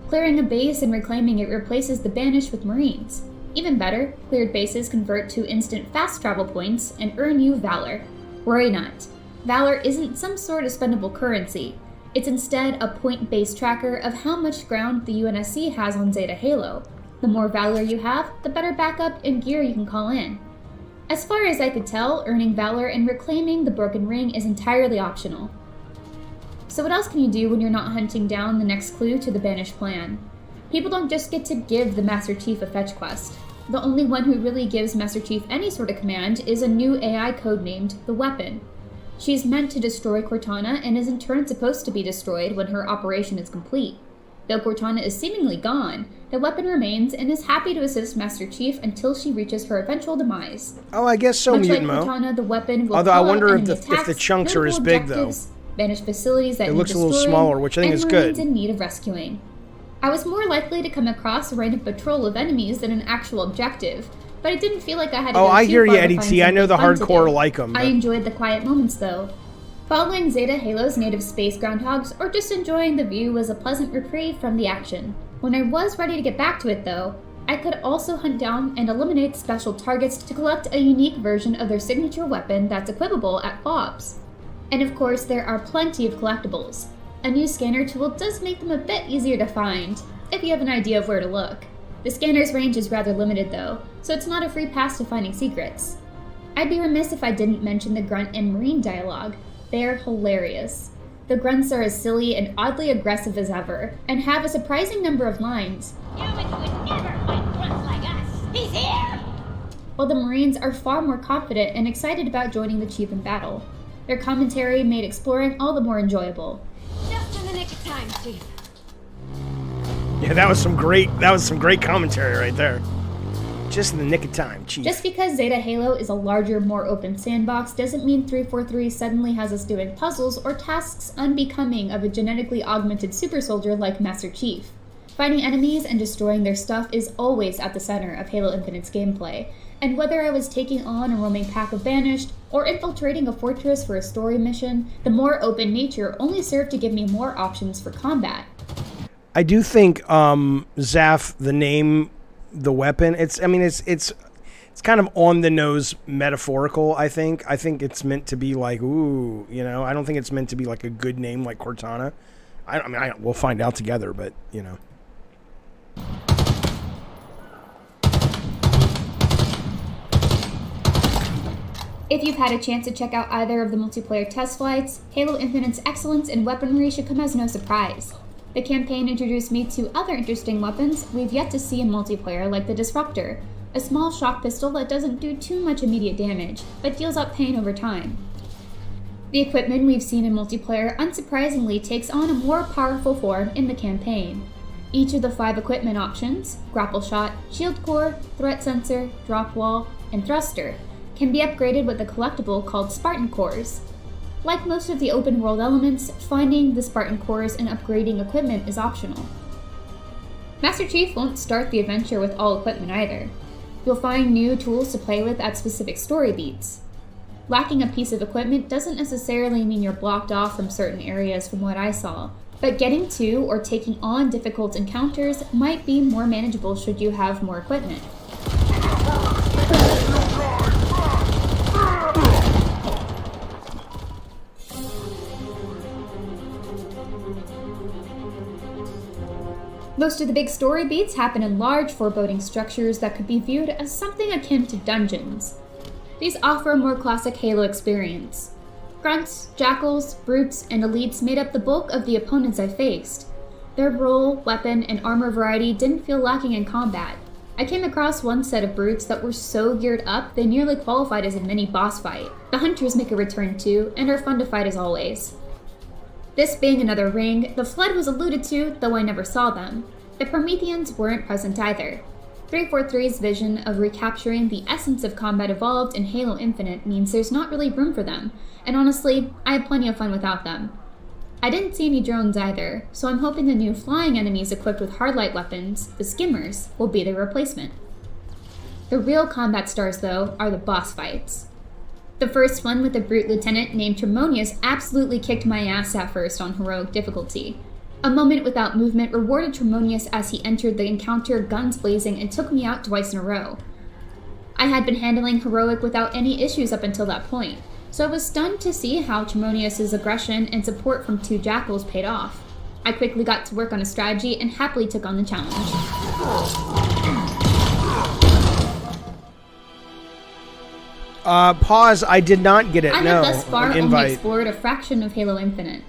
Clearing a base and reclaiming it replaces the Banished with Marines. Even better, cleared bases convert to instant fast travel points and earn you Valor. Worry not. Valor isn't some sort of spendable currency. It's instead a point-based tracker of how much ground the UNSC has on Zeta Halo. The more Valor you have, the better backup and gear you can call in. As far as I could tell, earning Valor and reclaiming the Broken Ring is entirely optional. So what else can you do when you're not hunting down the next clue to the Banished plan? People don't just get to give the Master Chief a fetch quest. The only one who really gives Master Chief any sort of command is a new AI codenamed the Weapon. She's meant to destroy Cortana and is in turn supposed to be destroyed when her operation is complete. Though Cortana is seemingly gone, the Weapon remains and is happy to assist Master Chief until she reaches her eventual demise. Oh, I guess so, Much like Mutant Mo. Cortana, the Weapon will Although I call out wonder enemy if the attacks, chunks are as notable big, though. objectives, banish facilities that It need looks a little destroying, smaller, which I think and is Marines good. in need of rescuing. I was more likely to come across a random patrol of enemies than an actual objective, but it didn't feel like I had to Oh, go I too hear far you, to Eddie find T. I know the something fun to hardcore do. like 'em, I but- enjoyed the quiet moments, though. Following Zeta Halo's native space groundhogs, or just enjoying the view, was a pleasant reprieve from the action. When I was ready to get back to it, though, I could also hunt down and eliminate special targets to collect a unique version of their signature weapon that's equipable at FOBs. And of course, there are plenty of collectibles. A new scanner tool does make them a bit easier to find, if you have an idea of where to look. The scanner's range is rather limited though, so it's not a free pass to finding secrets. I'd be remiss if I didn't mention the Grunt and Marine dialogue. They're hilarious. The Grunts are as silly and oddly aggressive as ever, and have a surprising number of lines, Humans would never fight grunts like us. He's here! while the Marines are far more confident and excited about joining the Chief in battle. Their commentary made exploring all the more enjoyable. Just in the nick of time, Chief. Yeah, that was some great commentary right there. Just in the nick of time, Chief. Just because Zeta Halo is a larger, more open sandbox doesn't mean 343 suddenly has us doing puzzles or tasks unbecoming of a genetically augmented super soldier like Master Chief. Fighting enemies and destroying their stuff is always at the center of Halo Infinite's gameplay, and whether I was taking on a roaming pack of Banished or infiltrating a fortress for a story mission, the more open nature only served to give me more options for combat. I do think Zaf, the name, the weapon, it's kind of on the nose metaphorical, I think. I think it's meant to be like, ooh, you know, I don't think it's meant to be like a good name like Cortana. We'll find out together, but, you know. If you've had a chance to check out either of the multiplayer test flights, Halo Infinite's excellence in weaponry should come as no surprise. The campaign introduced me to other interesting weapons we've yet to see in multiplayer, like the Disruptor, a small shock pistol that doesn't do too much immediate damage, but deals out pain over time. The equipment we've seen in multiplayer unsurprisingly takes on a more powerful form in the campaign. Each of the 5 equipment options, grapple shot, shield core, threat sensor, drop wall, and thruster, can be upgraded with a collectible called Spartan Cores. Like most of the open world elements, finding the Spartan Cores and upgrading equipment is optional. Master Chief won't start the adventure with all equipment either. You'll find new tools to play with at specific story beats. Lacking a piece of equipment doesn't necessarily mean you're blocked off from certain areas from what I saw, but getting to or taking on difficult encounters might be more manageable should you have more equipment. Most of the big story beats happen in large, foreboding structures that could be viewed as something akin to dungeons. These offer a more classic Halo experience. Grunts, Jackals, Brutes, and Elites made up the bulk of the opponents I faced. Their role, weapon, and armor variety didn't feel lacking in combat. I came across one set of Brutes that were so geared up they nearly qualified as a mini boss fight. The Hunters make a return too, and are fun to fight as always. This being another ring, the Flood was alluded to, though I never saw them. The Prometheans weren't present either. 343's vision of recapturing the essence of Combat Evolved in Halo Infinite means there's not really room for them, and honestly, I had plenty of fun without them. I didn't see any drones either, so I'm hoping the new flying enemies equipped with hardlight weapons, the Skimmers, will be their replacement. The real combat stars, though, are the boss fights. The first one with a Brute Lieutenant named Tremonius absolutely kicked my ass at first on heroic difficulty. A moment without movement rewarded Tremonius as he entered the encounter guns blazing and took me out twice in a row. I had been handling Heroic without any issues up until that point, so I was stunned to see how Tremonius' aggression and support from 2 Jackals paid off. I quickly got to work on a strategy and happily took on the challenge. Pause. I did not get it. I No. have thus far An only invite. explored a fraction of Halo Infinite.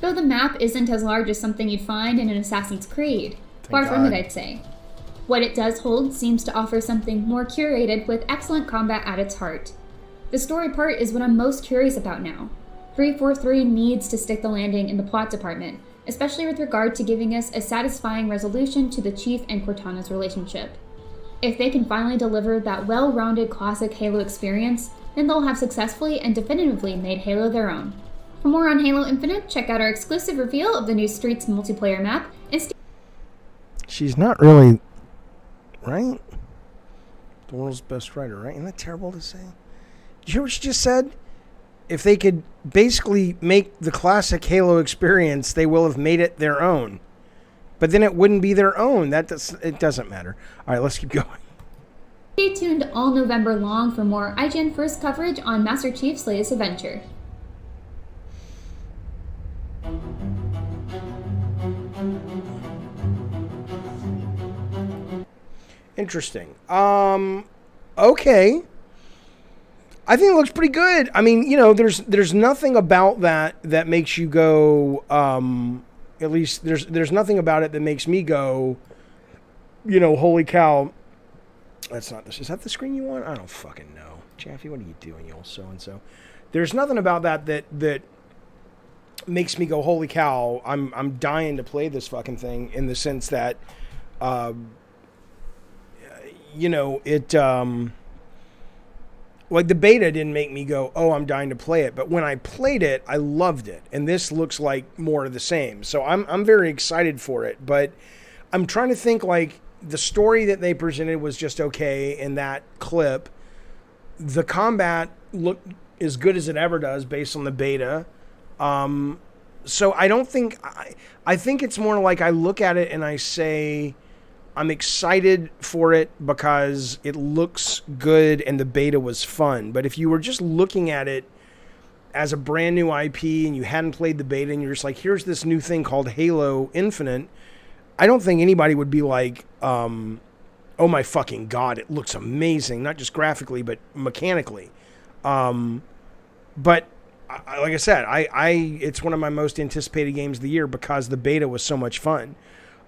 Though the map isn't as large as something you'd find in an Assassin's Creed. Far from it, God. I'd say. What it does hold seems to offer something more curated with excellent combat at its heart. The story part is what I'm most curious about now. 343 needs to stick the landing in the plot department, especially with regard to giving us a satisfying resolution to the Chief and Cortana's relationship. If they can finally deliver that well-rounded classic Halo experience, then they'll have successfully and definitively made Halo their own. For more on Halo Infinite, check out our exclusive reveal of the new Streets multiplayer map, and She's not really, right? The world's best writer, right? Isn't that terrible to say? Did you hear what she just said? If they could basically make the classic Halo experience, they will have made it their own. But then it wouldn't be their own. It doesn't matter. All right, let's keep going. stay tuned all November long for more IGN First coverage on Master Chief's latest adventure. Interesting. Okay. I think it looks pretty good. I mean, there's nothing about that makes you go, at least there's nothing about it that makes me go, holy cow. That's not this. Is that the screen you want? I don't fucking know. Chaffee, what are you doing, you old so-and-so? There's nothing about that makes me go, holy cow, I'm dying to play this fucking thing, in the sense that, like the beta didn't make me go, oh, I'm dying to play it. But when I played it, I loved it. And this looks like more of the same. So I'm very excited for it. But I'm trying to think, like, the story that they presented was just okay in that clip. The combat looked as good as it ever does based on the beta. So I don't think... I think it's more like I look at it and I say... I'm excited for it because it looks good and the beta was fun. But if you were just looking at it as a brand new IP and you hadn't played the beta and you're just like, here's this new thing called Halo Infinite, I don't think anybody would be like, oh my fucking God, it looks amazing. Not just graphically, but mechanically. But like I said, it's one of my most anticipated games of the year because the beta was so much fun.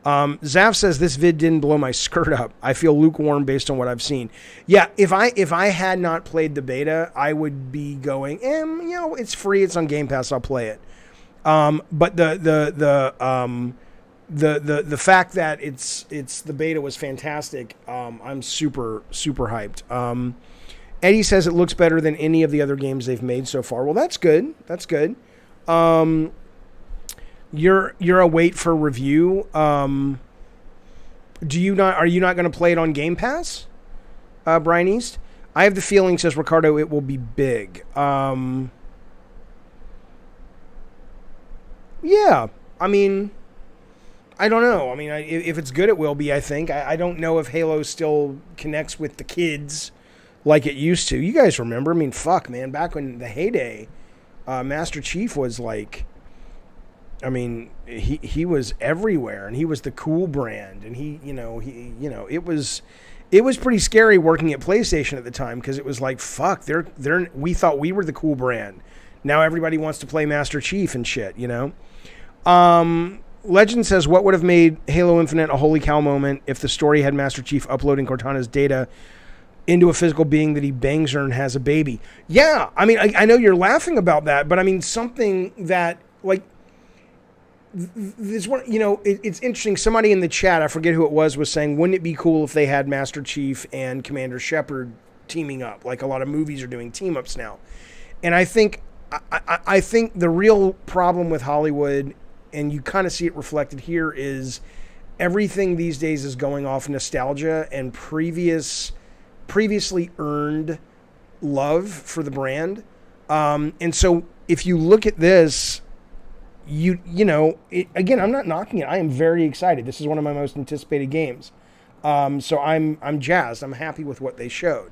Zav says this vid didn't blow my skirt up. I feel lukewarm based on what I've seen. Yeah, if I had not played the beta, I would be going, it's free, it's on Game Pass, I'll play it. But the fact that it's the beta was fantastic. I'm super hyped. Eddie says it looks better than any of the other games they've made so far. Well, that's good. That's good. You're a wait for review. Are you not going to play it on Game Pass? Brian East? I have the feeling, says Ricardo, it will be big. Yeah. I mean, I don't know. I mean, if it's good, it will be, I think. I don't know if Halo still connects with the kids like it used to. You guys remember? I mean, fuck, man. Back when the heyday, Master Chief was like... I mean, he was everywhere, and he was the cool brand, and it was pretty scary working at PlayStation at the time, because it was like, fuck, we thought we were the cool brand. Now everybody wants to play Master Chief and shit, Legend says, what would have made Halo Infinite a holy cow moment if the story had Master Chief uploading Cortana's data into a physical being that he bangs her and has a baby? Yeah, I mean, I know you're laughing about that, but I mean, something that, like, this one, it's interesting. Somebody in the chat, I forget who it was saying, wouldn't it be cool if they had Master Chief and Commander Shepard teaming up, like a lot of movies are doing team ups now? And I think the real problem with Hollywood, and you kind of see it reflected here, is everything these days is going off nostalgia and previously earned love for the brand. And so if you look at this, again, I'm not knocking it. I am very excited. This is one of my most anticipated games. So I'm jazzed. I'm happy with what they showed.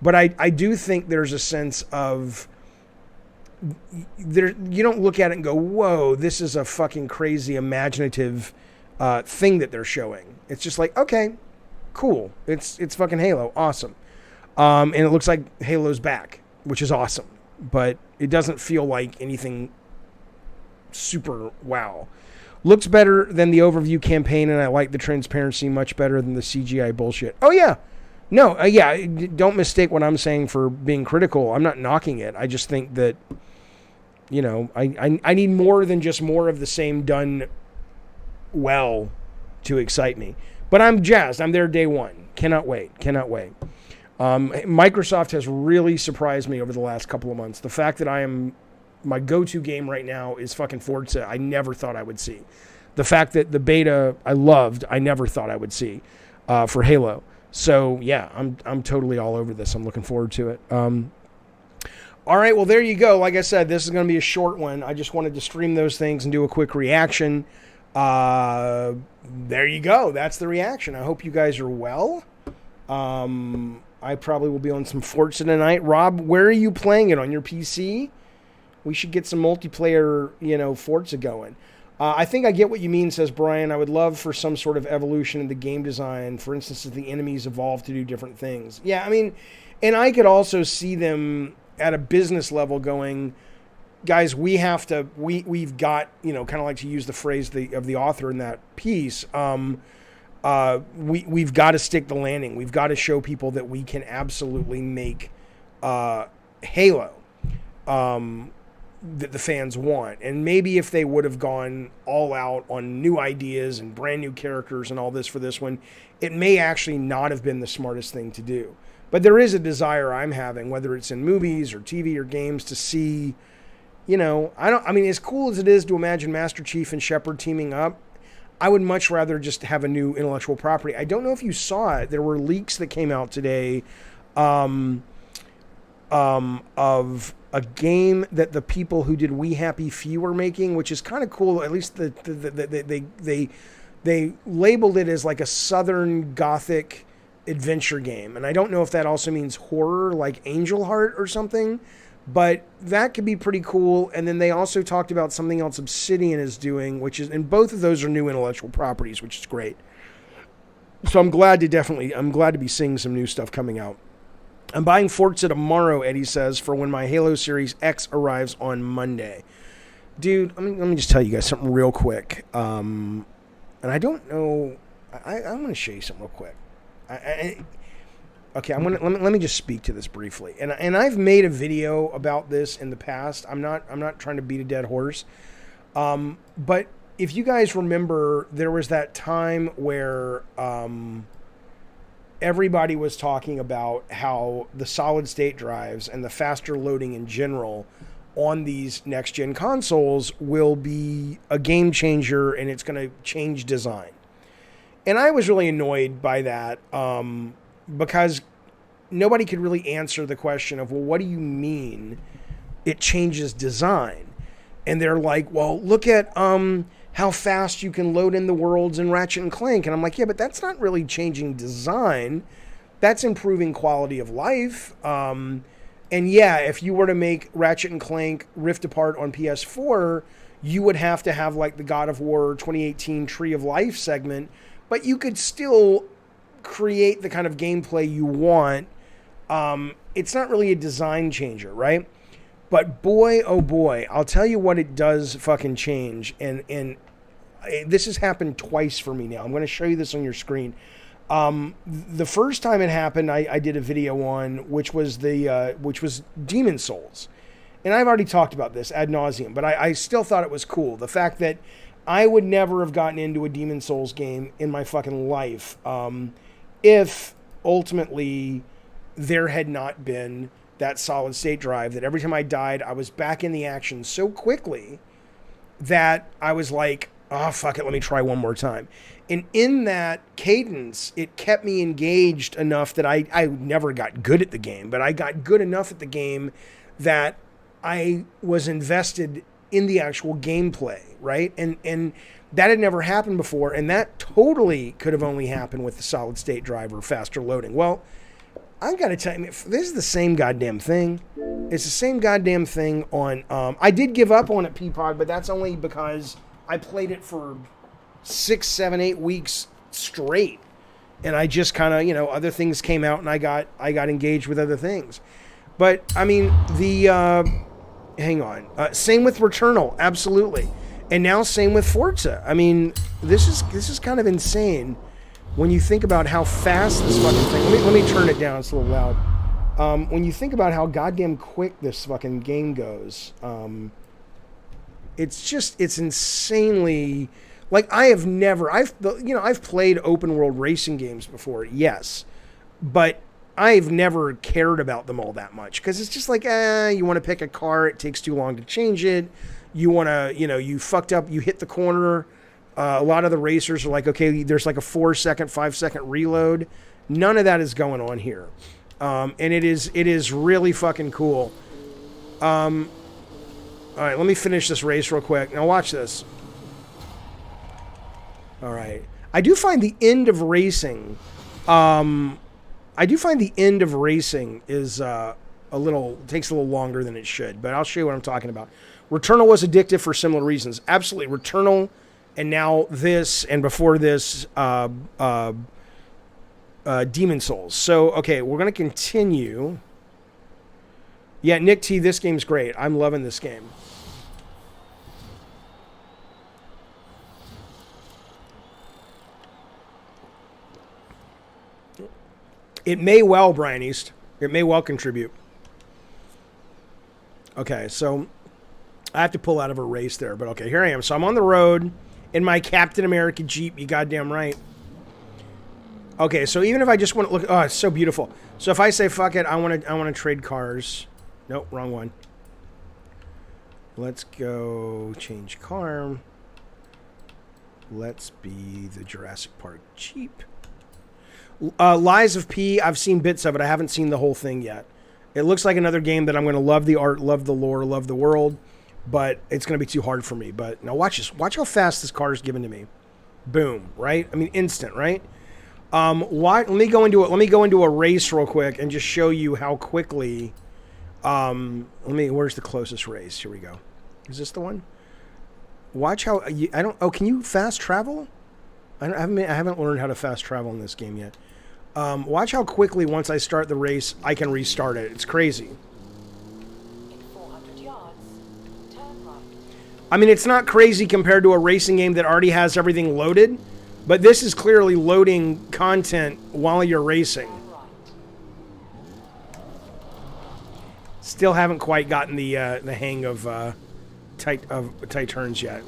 But I do think there's a sense of you don't look at it and go, whoa, this is a fucking crazy imaginative thing that they're showing. It's just like, okay, cool. It's fucking Halo. Awesome. And it looks like Halo's back, which is awesome. But it doesn't feel like anything super wow. Looks better than the overview campaign, and I like the transparency much better than the CGI bullshit. Oh, yeah. No, yeah, don't mistake what I'm saying for being critical. I'm not knocking it. I just think that, I need more than just more of the same done well to excite me. But I'm jazzed. I'm there day one. Cannot wait. Microsoft has really surprised me over the last couple of months. The fact that my go-to game right now is fucking Forza. I never thought I would see. The fact that the beta I loved, I never thought I would see for Halo. So yeah, I'm totally all over this. I'm looking forward to it. All right, well there you go. Like I said, this is going to be a short one. I just wanted to stream those things and do a quick reaction. There you go. That's the reaction. I hope you guys are well. I probably will be on some Forza tonight. Rob, where are you playing it? On your PC? We should get some multiplayer, Forza going. I think I get what you mean, says Brian. I would love for some sort of evolution in the game design. For instance, if the enemies evolve to do different things. Yeah, I mean, and I could also see them at a business level going, guys, we've got, kind of like to use the phrase of the author in that piece. We've got to stick the landing. We've got to show people that we can absolutely make Halo that the fans want. And maybe if they would have gone all out on new ideas and brand new characters and all this for this one, it may actually not have been the smartest thing to do. But there is a desire I'm having, whether it's in movies or TV or games, to see, as cool as it is to imagine Master Chief and Shepard teaming up, I would much rather just have a new intellectual property. I don't know if you saw it. There were leaks that came out today of a game that the people who did We Happy Few are making, which is kind of cool. At least they labeled it as like a Southern Gothic adventure game. And I don't know if that also means horror, like Angel Heart or something. But that could be pretty cool. And then they also talked about something else Obsidian is doing, which is, and both of those are new intellectual properties, which is great. So I'm glad to be seeing some new stuff coming out. I'm buying Forza tomorrow, Eddie says, for when my Halo Series X arrives on Monday. Dude, let me just tell you guys something real quick. And I don't know, I'm going to show you something real quick. Okay, let me just speak to this briefly. And I've made a video about this in the past. I'm not trying to beat a dead horse. But if you guys remember, there was that time where everybody was talking about how the solid state drives and the faster loading in general on these next gen consoles will be a game changer, and it's going to change design. And I was really annoyed by that. Because nobody could really answer the question of, well, what do you mean it changes design? And they're like, well, look at how fast you can load in the worlds in Ratchet and Clank. And I'm like, yeah, but that's not really changing design. That's improving quality of life. And yeah, if you were to make Ratchet and Clank Rift Apart on PS4, you would have to have like the God of War 2018 Tree of Life segment, but you could still create the kind of gameplay you want. It's not really a design changer, right? But boy, oh boy, I'll tell you what it does fucking change. And this has happened twice for me now. I'm going to show you this on your screen. The first time it happened, I did a video on, which was Demon Souls. And I've already talked about this ad nauseum, but I still thought it was cool. The fact that I would never have gotten into a Demon Souls game in my fucking life if ultimately there had not been that solid state drive, that every time I died, I was back in the action so quickly that I was like, oh, fuck it, let me try one more time. And in that cadence, it kept me engaged enough that I never got good at the game, but I got good enough at the game that I was invested in the actual gameplay, right? And that had never happened before, and that totally could have only happened with the solid state driver, faster loading. Well, I gotta tell you, this is the same goddamn thing. It's the same goddamn thing on, I did give up on it, Peapod, but that's only because I played it for 6, 7, 8 weeks straight. And I just kind of, other things came out and I got engaged with other things. But, I mean, hang on. Same with Returnal, absolutely. And now same with Forza. I mean, this is kind of insane when you think about how fast this fucking thing... Let me turn it down, it's a little loud. When you think about how goddamn quick this fucking game goes, it's insanely... Like, I've played open world racing games before, yes, but I've never cared about them all that much because it's just like, you want to pick a car, it takes too long to change it. You want to, you fucked up, you hit the corner. A lot of the racers are like, okay, there's like a 4-second, 5-second reload. None of that is going on here. And it is really fucking cool. All right, let me finish this race real quick. Now watch this. All right. I do find the end of racing, is takes a little longer than it should, but I'll show you what I'm talking about. Returnal was addictive for similar reasons. Absolutely. Returnal, and now this, and before this, Demon Souls. So, okay, we're going to continue. Yeah, Nick T, this game's great. I'm loving this game. It may well, Brian East. It may well contribute. Okay, so I have to pull out of a race there, but okay, here I am. So I'm on the road in my Captain America Jeep, you goddamn right. Okay, so even if I just want to look... Oh, it's so beautiful. So if I say, fuck it, I want to trade cars. Nope, wrong one. Let's go change car. Let's be the Jurassic Park Jeep. Lies of P, I've seen bits of it. I haven't seen the whole thing yet. It looks like another game that I'm going to love the art, love the lore, love the world, but it's going to be too hard for me. But now watch this. Watch how fast this car is given to me. Boom, right? I mean, instant, right? Let me go into a race real quick and just show you how quickly. Where's the closest race? Here we go. Is this the one? Watch how can you fast travel? I haven't learned how to fast travel in this game yet. Watch how quickly, once I start the race, I can restart it. It's crazy. In 400 yards, turn right. I mean, it's not crazy compared to a racing game that already has everything loaded, but this is clearly loading content while you're racing. Still haven't quite gotten the hang of tight turns yet.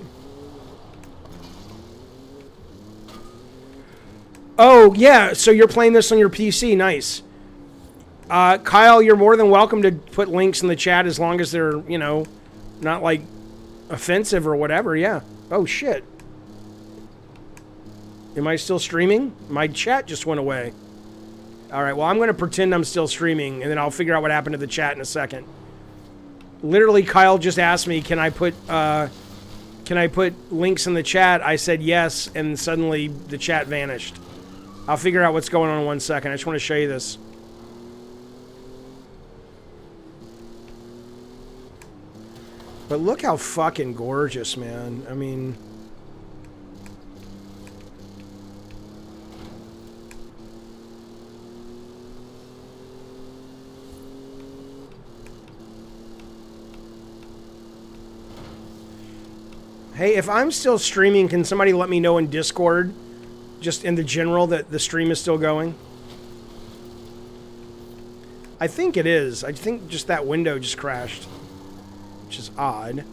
Oh, yeah, so you're playing this on your PC. Nice. Kyle, you're more than welcome to put links in the chat as long as they're, not, like, offensive or whatever. Yeah. Oh, shit. Am I still streaming? My chat just went away. All right, well, I'm going to pretend I'm still streaming, and then I'll figure out what happened to the chat in a second. Literally, Kyle just asked me, can I put links in the chat? I said yes, and suddenly the chat vanished. I'll figure out what's going on in 1 second. I just want to show you this. But look how fucking gorgeous, man. I mean... Hey, if I'm still streaming, can somebody let me know in Discord, just in the general, that the stream is still going? I think it is. I think just that window just crashed, which is odd.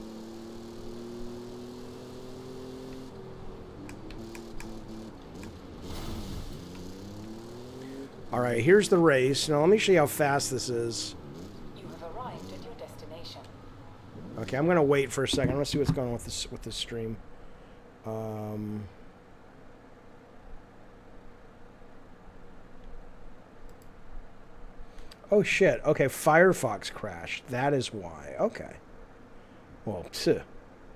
All right, here's the race. Now let me show you how fast this is. You have arrived at your destination. Okay, I'm gonna wait for a second. I want to see what's going on with this stream. Oh shit. Okay, Firefox crashed. That is why. Okay. Well,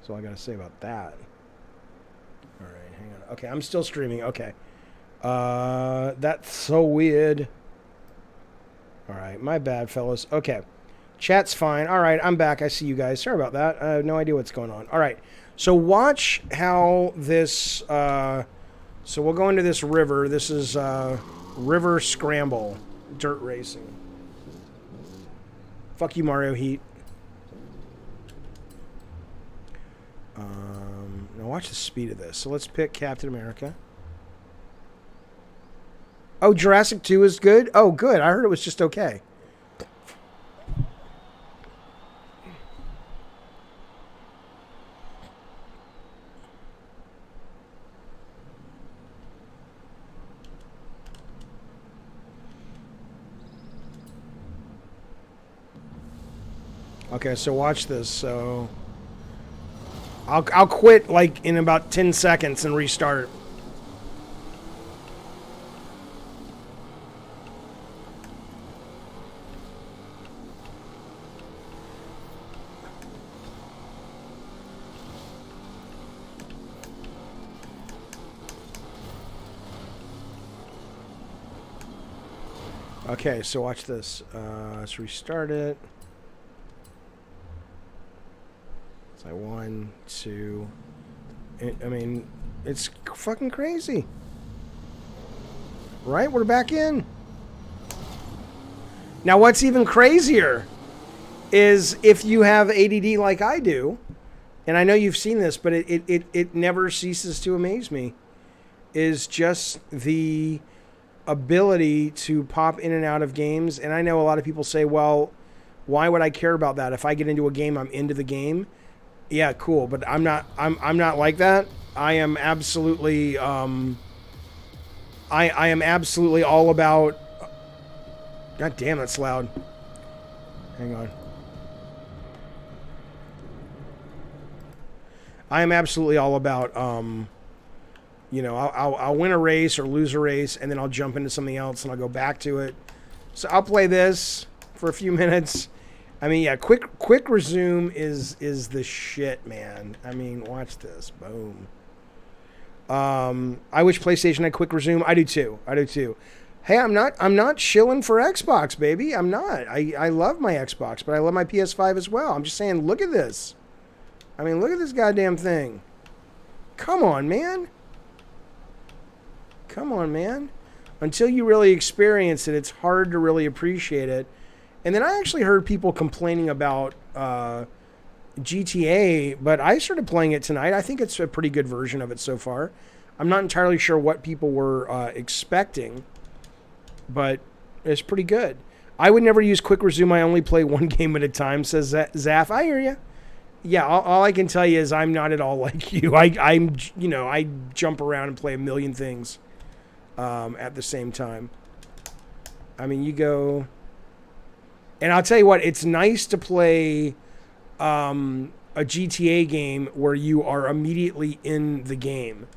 That's all I gotta say about that. All right, hang on. Okay, I'm still streaming. Okay. That's so weird. All right, my bad, fellas. Okay. Chat's fine. All right, I'm back. I see you guys. Sorry about that. I have no idea what's going on. All right. So watch how this... so we'll go into this river. This is River Scramble. Dirt racing. Fuck you, Mario Heat. Now watch the speed of this. So let's pick Captain America. Oh, Jurassic 2 is good? Oh, good. I heard it was just okay. Okay, so watch this. So I'll quit like in about 10 seconds and restart. Okay, so watch this. Let's restart it. It's like 1, 2. I mean, it's fucking crazy. Right? We're back in. Now, what's even crazier is if you have ADD like I do, and I know you've seen this, but it never ceases to amaze me, is just the ability to pop in and out of games. And I know a lot of people say, well, why would I care about that? If I get into a game, I'm into the game. Yeah, cool, but I'm not like that. I am absolutely I am absolutely all about... God damn, that's loud. Hang on. I am absolutely all about you know, I'll win a race or lose a race, and then I'll jump into something else, and I'll go back to it. So I'll play this for a few minutes. I mean, yeah, quick resume is the shit, man. I mean, watch this. Boom. I wish PlayStation had quick resume. I do too. Hey, I'm not shilling for Xbox, baby. I'm not. I love my Xbox, but I love my PS5 as well. I'm just saying, look at this. I mean, look at this goddamn thing. Come on, man. Come on, man. Until you really experience it, it's hard to really appreciate it. And then I actually heard people complaining about GTA, but I started playing it tonight. I think it's a pretty good version of it so far. I'm not entirely sure what people were expecting, but it's pretty good. I would never use quick resume. I only play one game at a time, says Zaf. I hear you. Yeah, all I can tell you is I'm not at all like you. I'm you know, I jump around and play a million things at the same time. I mean, you go... And I'll tell you what, it's nice to play a GTA game where you are immediately in the game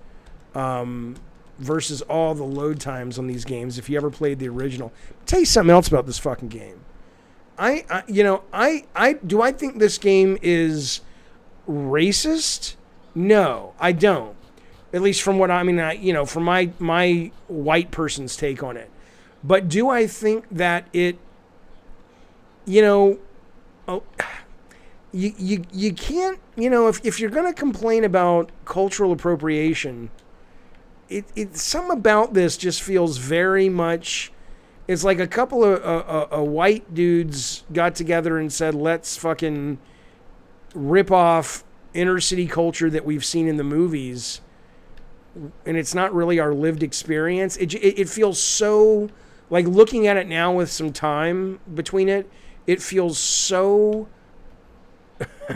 versus all the load times on these games. If you ever played the original, I'll tell you something else about this fucking game. Do I think this game is racist? No, I don't. At least from what from my white person's take on it. But do I think that it, you can't, if you're going to complain about cultural appropriation, something about this just feels very much, it's like a couple of white dudes got together and said, let's fucking rip off inner city culture that we've seen in the movies. And it's not really our lived experience. It feels so, like, looking at it now with some time between it, it feels so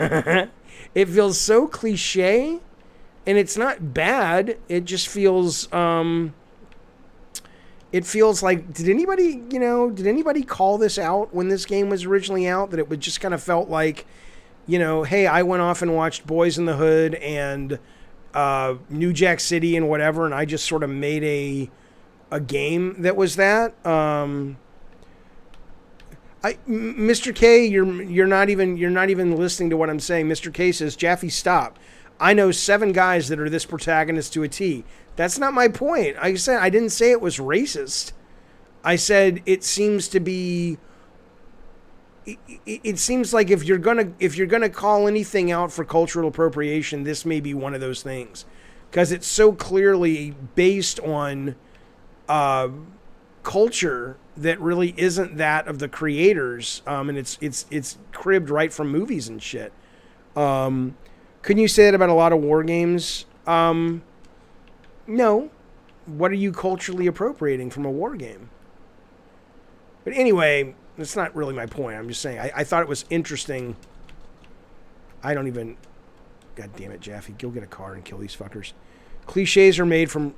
it feels so cliche, and it's not bad. It just feels it feels like, did anybody call this out when this game was originally out, that it would just kind of felt like, hey, I went off and watched Boys in the Hood and New Jack City and whatever, and I just sort of made a game that was that. Mr. K, you're not even listening to what I'm saying. Mr. K says, Jaffe, stop. I know 7 guys that are this protagonist to a T. That's not my point. I said I didn't say it was racist. I said it seems to be. It seems like if you're gonna call anything out for cultural appropriation, this may be one of those things, because it's so clearly based on culture that really isn't that of the creators, and it's cribbed right from movies and shit. Couldn't you say that about a lot of war games? No. What are you culturally appropriating from a war game? But anyway, that's not really my point. I'm just saying I thought it was interesting. I don't even... God damn it, Jaffe. Go get a car and kill these fuckers. Cliches are made from...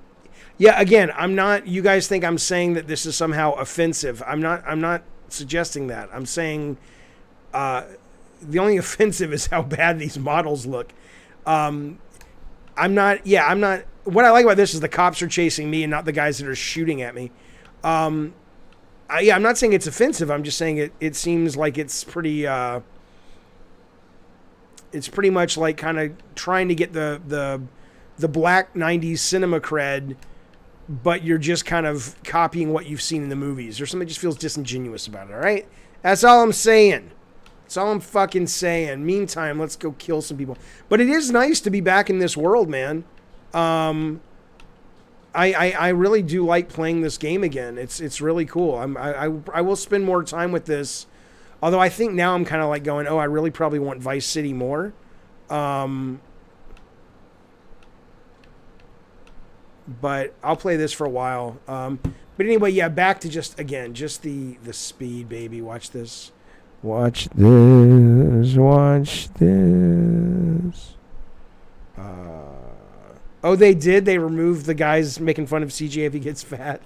Yeah, again, I'm not... You guys think I'm saying that this is somehow offensive. I'm not suggesting that. I'm saying the only offensive is how bad these models look. I'm not... What I like about this is the cops are chasing me and not the guys that are shooting at me. I'm not saying it's offensive. I'm just saying it seems like it's pretty much like kind of trying to get the black 90s cinema cred, but you're just kind of copying what you've seen in the movies, or something just feels disingenuous about it, all right? That's all I'm saying. That's all I'm fucking saying. Meantime, let's go kill some people. But it is nice to be back in this world, man. I really do like playing this game again. It's really cool. I will spend more time with this. Although I think now I'm kind of like going, I really probably want Vice City more. But I'll play this for a while. But anyway, yeah, back to just the speed, baby. Watch this. Watch this. Watch this. Oh, they did? They removed the guys making fun of CJ if he gets fat?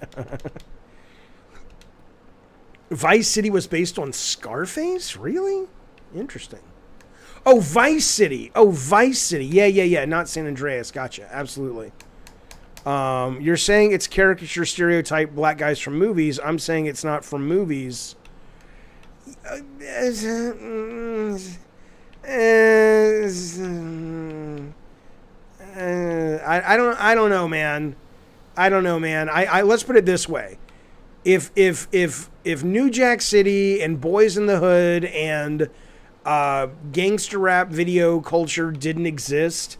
Vice City was based on Scarface? Really? Interesting. Oh, Vice City. Yeah. Not San Andreas. Gotcha. Absolutely. You're saying it's caricature stereotype black guys from movies. I'm saying it's not from movies. I don't know, man. Let's put it this way. If New Jack City and Boys in the Hood and gangster rap video culture didn't exist,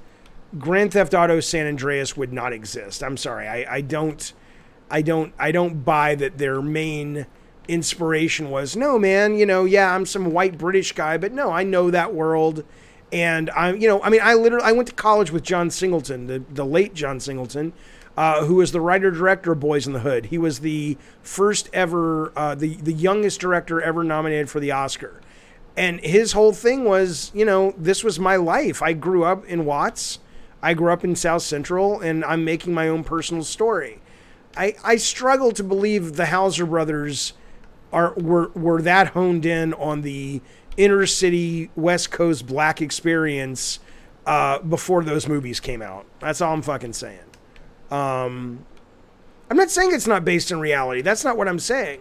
Grand Theft Auto San Andreas would not exist. I'm sorry. I don't buy that their main inspiration was, no, man, I'm some white British guy, but no, I know that world. And I went to college with John Singleton, the late John Singleton, who was the writer-director of Boys in the Hood. He was the first ever, the youngest director ever nominated for the Oscar. And his whole thing was, this was my life. I grew up in Watts. I grew up in South Central, and I'm making my own personal story. I struggle to believe the Hauser brothers were that honed in on the inner city West Coast black experience before those movies came out. That's all I'm fucking saying. I'm not saying it's not based in reality. That's not what I'm saying.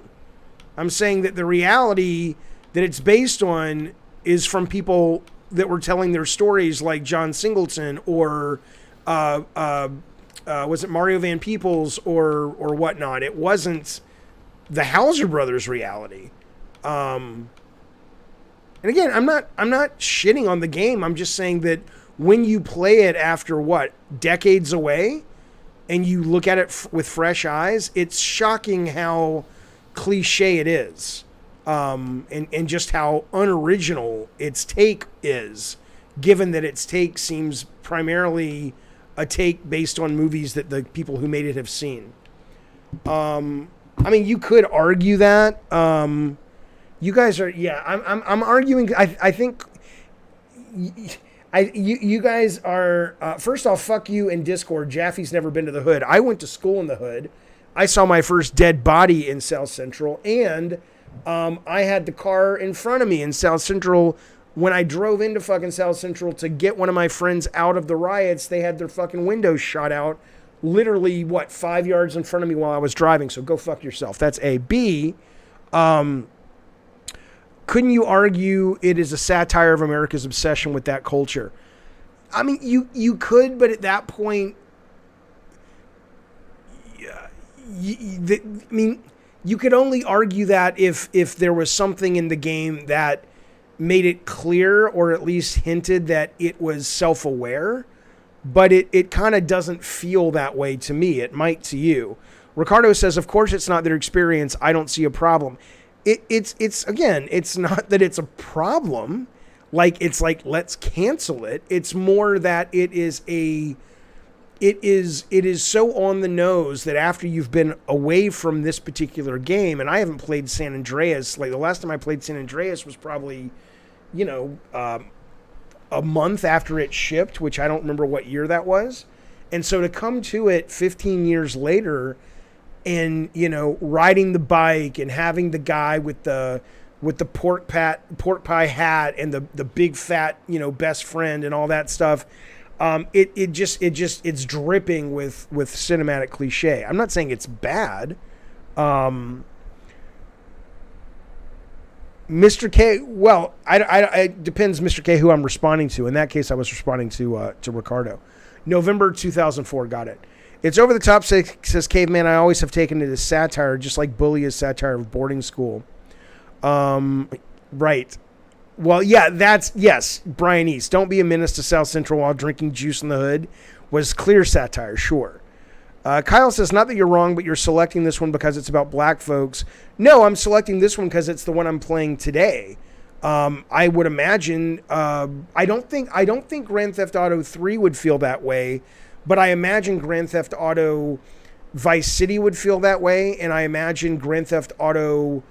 I'm saying that the reality that it's based on is from people that were telling their stories, like John Singleton or was it Mario Van Peebles or whatnot. It wasn't the Hauser brothers' reality. And again, I'm not shitting on the game. I'm just saying that when you play it after decades away, and you look at it with fresh eyes, it's shocking how cliche it is, and just how unoriginal its take is, given that its take seems primarily a take based on movies that the people who made it have seen. You could argue that. You guys are, I'm arguing. I think you guys are, first off, fuck you in Discord. Jaffe's never been to the Hood. I went to school in the Hood. I saw my first dead body in South Central, and I had the car in front of me in South Central. When I drove into fucking South Central to get one of my friends out of the riots, they had their fucking windows shot out literally, 5 yards in front of me while I was driving. So go fuck yourself. That's A. B, couldn't you argue it is a satire of America's obsession with that culture? I mean, you could, but at that point, you could only argue that if there was something in the game that made it clear or at least hinted that it was self-aware, but it kind of doesn't feel that way to me. It might to you. Ricardo says, of course it's not their experience. I don't see a problem. It's again, it's not that it's a problem. It's like, let's cancel it. It's more that it is so on the nose that after you've been away from this particular game, and I haven't played San Andreas, like the last time I played San Andreas was probably, a month after it shipped, which I don't remember what year that was. And so to come to it 15 years later and, riding the bike and having the guy with the pork pie hat and the big fat, best friend and all that stuff. It's dripping with cinematic cliche. I'm not saying it's bad. Mr. K, well, it depends, Mr. K, who I'm responding to. In that case, I was responding to Ricardo. November 2004, got it. It's over the top, says Caveman. I always have taken it as satire, just like Bully is satire of boarding school. Right. Well, yeah, yes, Brian East. Don't be a menace to South Central while drinking juice in the hood was clear satire, sure. Kyle says, not that you're wrong, but you're selecting this one because it's about black folks. No, I'm selecting this one because it's the one I'm playing today. I would imagine, I don't think Grand Theft Auto 3 would feel that way, but I imagine Grand Theft Auto Vice City would feel that way, and I imagine Grand Theft Auto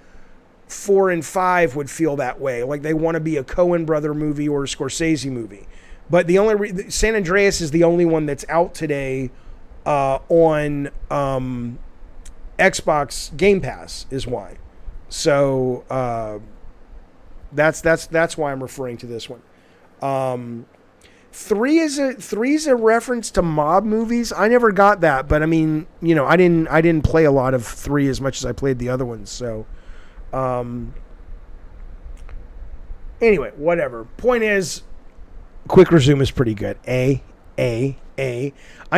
4 and 5 would feel that way. Like they want to be a Coen brother movie or a Scorsese movie. But the only San Andreas is the only one that's out today on Xbox Game Pass is why. So that's why I'm referring to this one. 3 is a reference to mob movies. I never got that, but I mean, I didn't play a lot of 3 as much as I played the other ones. So anyway, whatever. Point is, Quick Resume is pretty good. I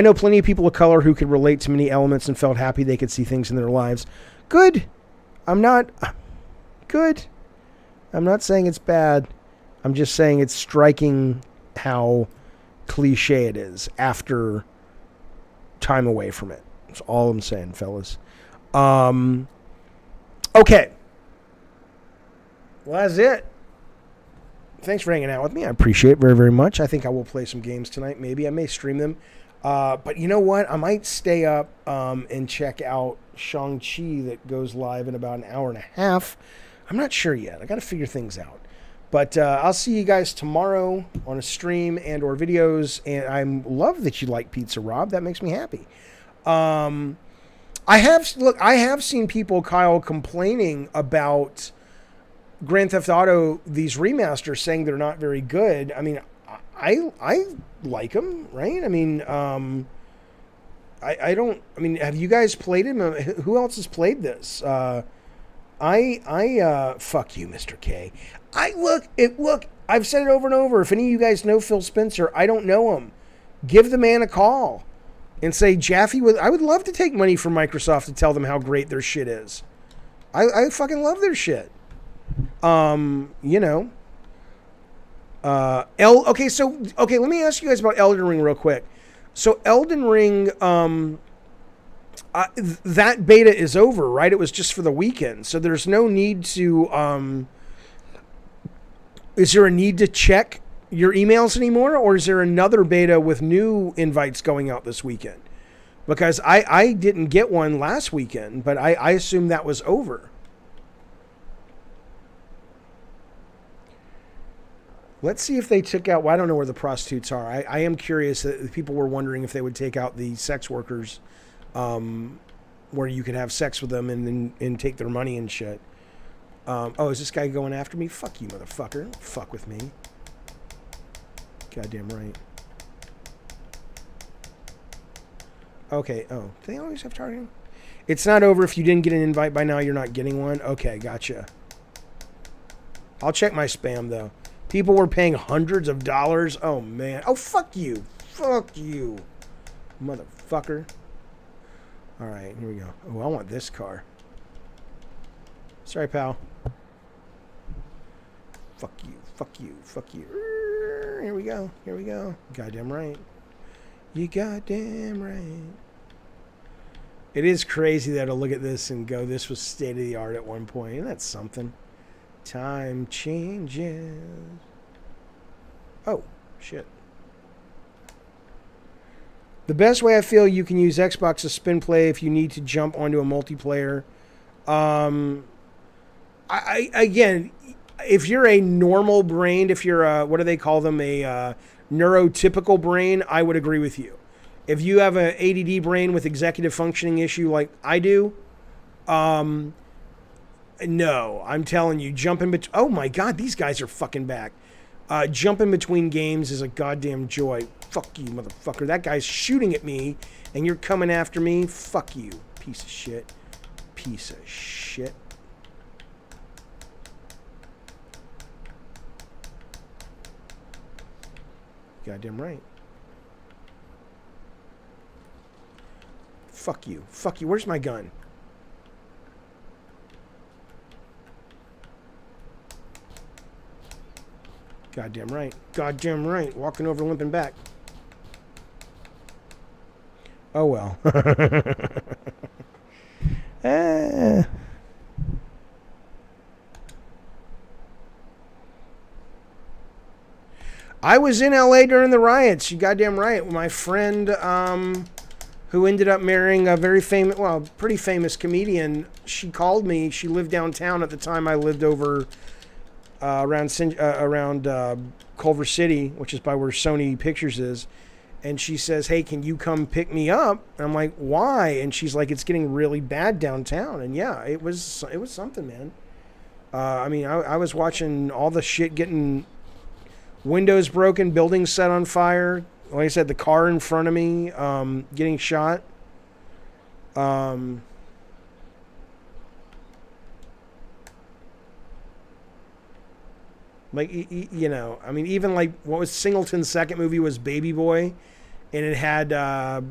know plenty of people of color who could relate to many elements and felt happy they could see things in their lives. Good. I'm not saying it's bad. I'm just saying it's striking how cliche it is after time away from it. That's all I'm saying, fellas. Okay. Well, that's it. Thanks for hanging out with me. I appreciate it very, very much. I think I will play some games tonight. Maybe I may stream them. But you know what? I might stay up and check out Shang-Chi that goes live in about an hour and a half. I'm not sure yet. I got to figure things out. But I'll see you guys tomorrow on a stream and or videos. And I love that you like pizza, Rob. That makes me happy. I have seen people, Kyle, complaining about Grand Theft Auto, these remasters, saying they're not very good. I mean, I like them, right? I mean, have you guys played him? Who else has played this? Fuck you, Mr. K. Look, I've said it over and over. If any of you guys know Phil Spencer, I don't know him. Give the man a call and say, Jaffe, I would love to take money from Microsoft to tell them how great their shit is. I fucking love their shit. Let me ask you guys about Elden Ring real quick. So Elden Ring, that beta is over, right? It was just for the weekend. So there's no need to, is there a need to check your emails anymore? Or is there another beta with new invites going out this weekend? Because I didn't get one last weekend, but I assume that was over. Let's see if they took out... Well, I don't know where the prostitutes are. I am curious. People were wondering if they would take out the sex workers, where you could have sex with them and take their money and shit. Is this guy going after me? Fuck you, motherfucker. Don't fuck with me. Goddamn right. Okay. Oh, do they always have targeting? It's not over. If you didn't get an invite by now, you're not getting one. Okay, gotcha. I'll check my spam, though. People were paying hundreds of dollars. Oh, man. Oh, fuck you. Fuck you. Motherfucker. All right, here we go. Oh, I want this car. Sorry, pal. Fuck you. Fuck you. Fuck you. Here we go. Here we go. Goddamn right. You goddamn right. It is crazy that I'll look at this and go, this was state of the art at one point. And that's something. Time changes. Oh, shit. The best way I feel you can use Xbox to spin play if you need to jump onto a multiplayer. Again, if you're a normal brain, if you're a, what do they call them, a neurotypical brain, I would agree with you. If you have an ADD brain with executive functioning issue like I do, no, I'm telling you, jumping between, oh my God, these guys are fucking back. Jumping between games is a goddamn joy. Fuck you, motherfucker. That guy's shooting at me, and you're coming after me. Fuck you, piece of shit. Piece of shit. Goddamn right. Fuck you. Fuck you. Where's my gun? Goddamn right. Goddamn right. Walking over, limping back. Oh well. I was in LA during the riots. You goddamn right. My friend, who ended up marrying a very famous, well, pretty famous comedian, she called me. She lived downtown at the time. I lived over around Culver City, which is by where Sony Pictures is. And she says, hey, can you come pick me up? And I'm like, why? And she's like, it's getting really bad downtown. And yeah, it was something, man. I mean, I was watching all the shit getting windows broken, buildings set on fire. Like I said, the car in front of me getting shot. Like, you know, I mean, even like what was Singleton's second movie was Baby Boy. And it had, I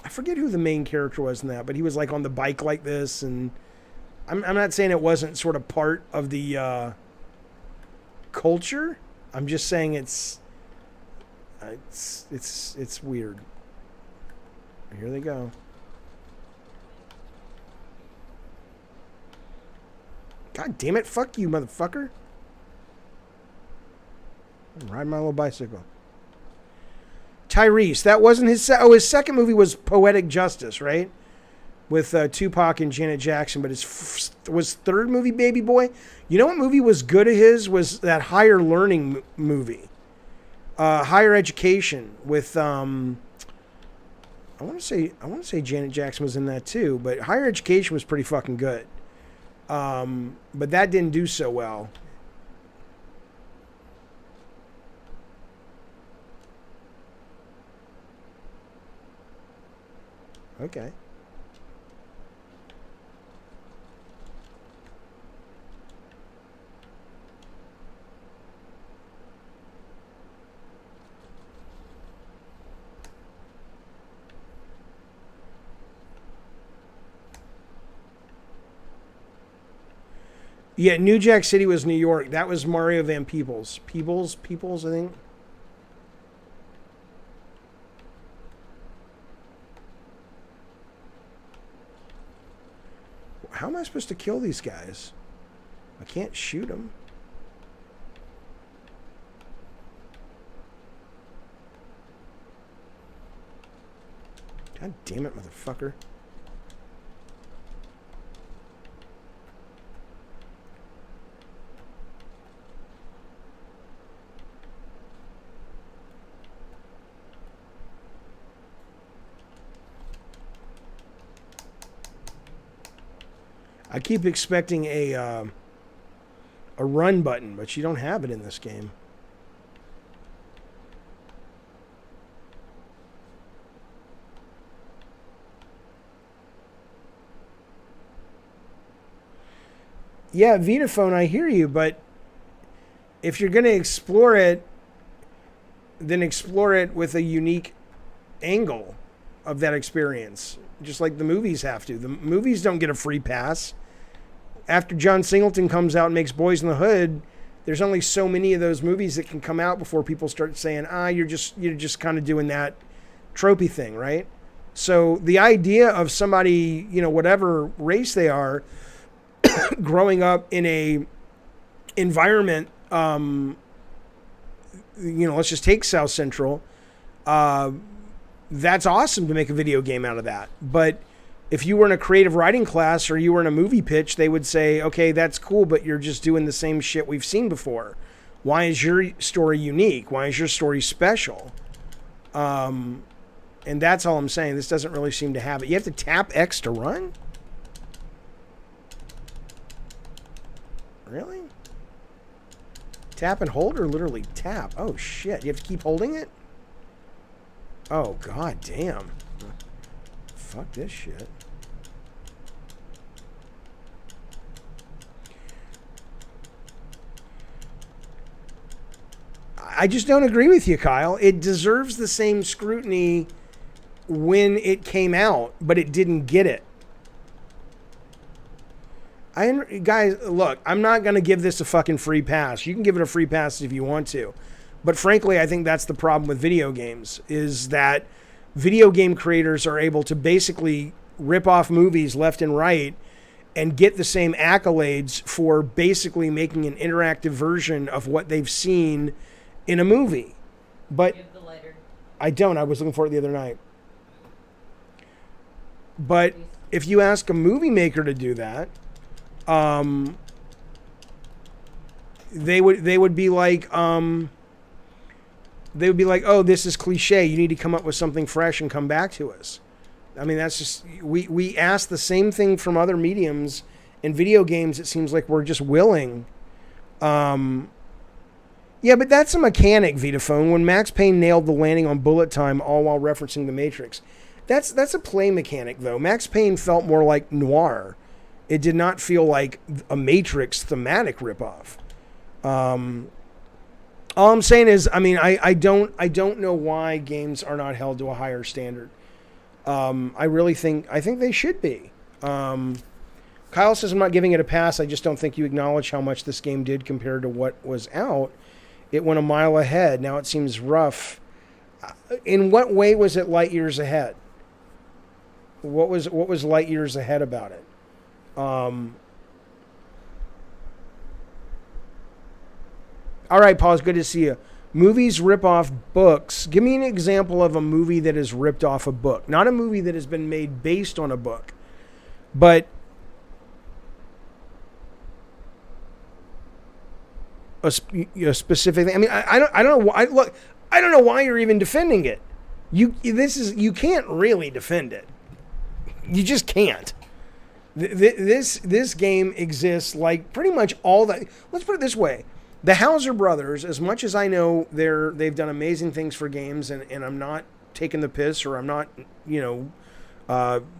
forget who the main character was in that, but he was like on the bike like this. And I'm not saying it wasn't sort of part of the culture. I'm just saying it's weird. Here they go. God damn it. Fuck you, motherfucker. I'm riding my little bicycle. Tyrese. That wasn't his... his second movie was Poetic Justice, right? With Tupac and Janet Jackson. But was third movie Baby Boy? You know what movie was good of his? Was that Higher Learning movie. Higher Education with... I want to say Janet Jackson was in that too. But Higher Education was pretty fucking good. But that didn't do so well. Okay. Yeah, New Jack City was New York. That was Mario Van Peebles. Peebles, I think. How am I supposed to kill these guys? I can't shoot them. God damn it, motherfucker. I keep expecting a run button, but you don't have it in this game. Yeah, Vitaphone, I hear you, but if you're going to explore it, then explore it with a unique angle of that experience, just like the movies have to. The movies don't get a free pass. After John Singleton comes out and makes Boys in the Hood, there's only so many of those movies that can come out before people start saying, you're just kind of doing that tropey thing, right? So the idea of somebody, whatever race they are, growing up in a environment, let's just take South Central, that's awesome to make a video game out of that. But if you were in a creative writing class or you were in a movie pitch, they would say, okay, that's cool, but you're just doing the same shit we've seen before. Why is your story unique? Why is your story special? And that's all I'm saying. This doesn't really seem to have it. You have to tap X to run? Really? Tap and hold or literally tap? Oh, shit. You have to keep holding it? Oh, god damn. Fuck this shit. I just don't agree with you, Kyle. It deserves the same scrutiny when it came out, but it didn't get it. Guys, look, I'm not going to give this a fucking free pass. You can give it a free pass if you want to. But frankly, I think that's the problem with video games, is that video game creators are able to basically rip off movies left and right and get the same accolades for basically making an interactive version of what they've seen in a movie. But Give the lighter. I don't. I was looking for it the other night. But if you ask a movie maker to do that, they would be like, oh, this is cliche. You need to come up with something fresh and come back to us. I mean, that's just, we ask the same thing from other mediums. In video games, it seems like we're just willing. Yeah, but that's a mechanic, Vitaphone. When Max Payne nailed the landing on bullet time, all while referencing the Matrix. That's a play mechanic, though. Max Payne felt more like noir. It did not feel like a Matrix thematic ripoff. All I'm saying is, I mean, I don't know why games are not held to a higher standard. I think they should be. Kyle says, I'm not giving it a pass. I just don't think you acknowledge how much this game did compared to what was out. It went a mile ahead. Now it seems rough. In what way was it light years ahead? What was light years ahead about it? All right, Paul, it's good to see you. Movies rip off books. Give me an example of a movie that has ripped off a book. Not a movie that has been made based on a book, but a specific thing. I mean, I don't know why. Look, I don't know why you're even defending it. You can't really defend it. You just can't. This game exists like pretty much all that. Let's put it this way. The Hauser brothers, as much as I know they've done amazing things for games, and I'm not taking the piss, or I'm not,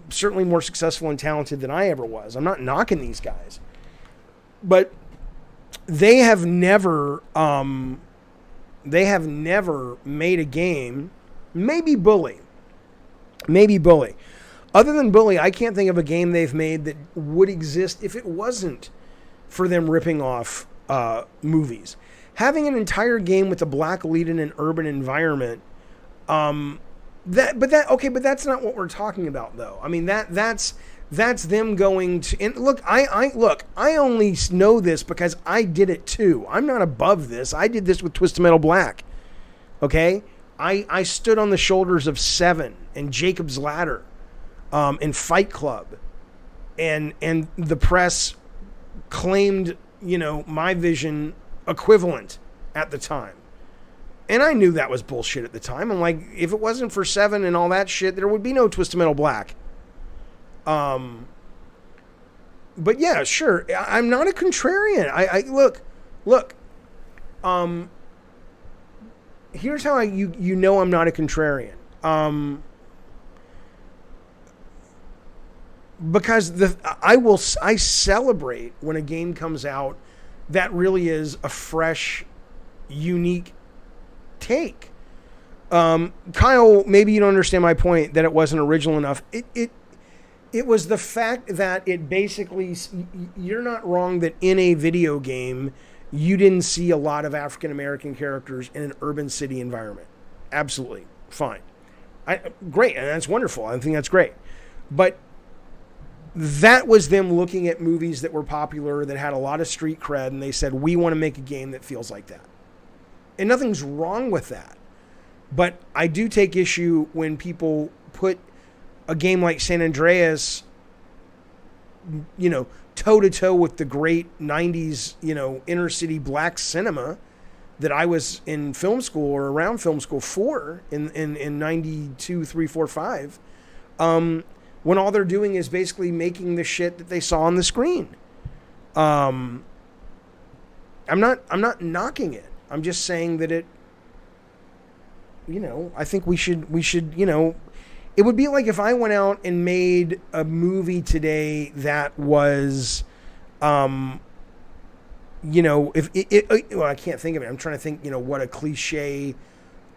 certainly more successful and talented than I ever was. I'm not knocking these guys. But they have never made a game, maybe Bully. Other than Bully, I can't think of a game they've made that would exist if it wasn't for them ripping off movies. Having an entire game with a black lead in an urban environment, but that's not what we're talking about, though. I mean, that's them going to, and look, I only know this because I did it too. I'm not above this. I did this with Twisted Metal Black. Okay, I stood on the shoulders of Seven and Jacob's Ladder, and Fight Club, and the press claimed, my vision equivalent at the time. And I knew that was bullshit at the time. I'm like, if it wasn't for Seven and all that shit, there would be no Twisted Metal Black. But yeah, sure. I'm not a contrarian. I look. Here's how you know I'm not a contrarian. Because I celebrate when a game comes out that really is a fresh, unique take. Kyle, maybe you don't understand my point that it wasn't original enough. It was the fact that it basically, you're not wrong that in a video game, you didn't see a lot of African American characters in an urban city environment. Absolutely. Fine. Great. And that's wonderful. I think that's great. But that was them looking at movies that were popular, that had a lot of street cred, and they said, we want to make a game that feels like that. And nothing's wrong with that. But I do take issue when people put a game like San Andreas, toe-to-toe with the great 90s, inner city black cinema that I was in film school or around film school for in 92, 3, 4, 5, when all they're doing is basically making the shit that they saw on the screen. I'm not knocking it. I'm just saying that it, I think we should, it would be like if I went out and made a movie today that was, well, I can't think of it. I'm trying to think, what a cliche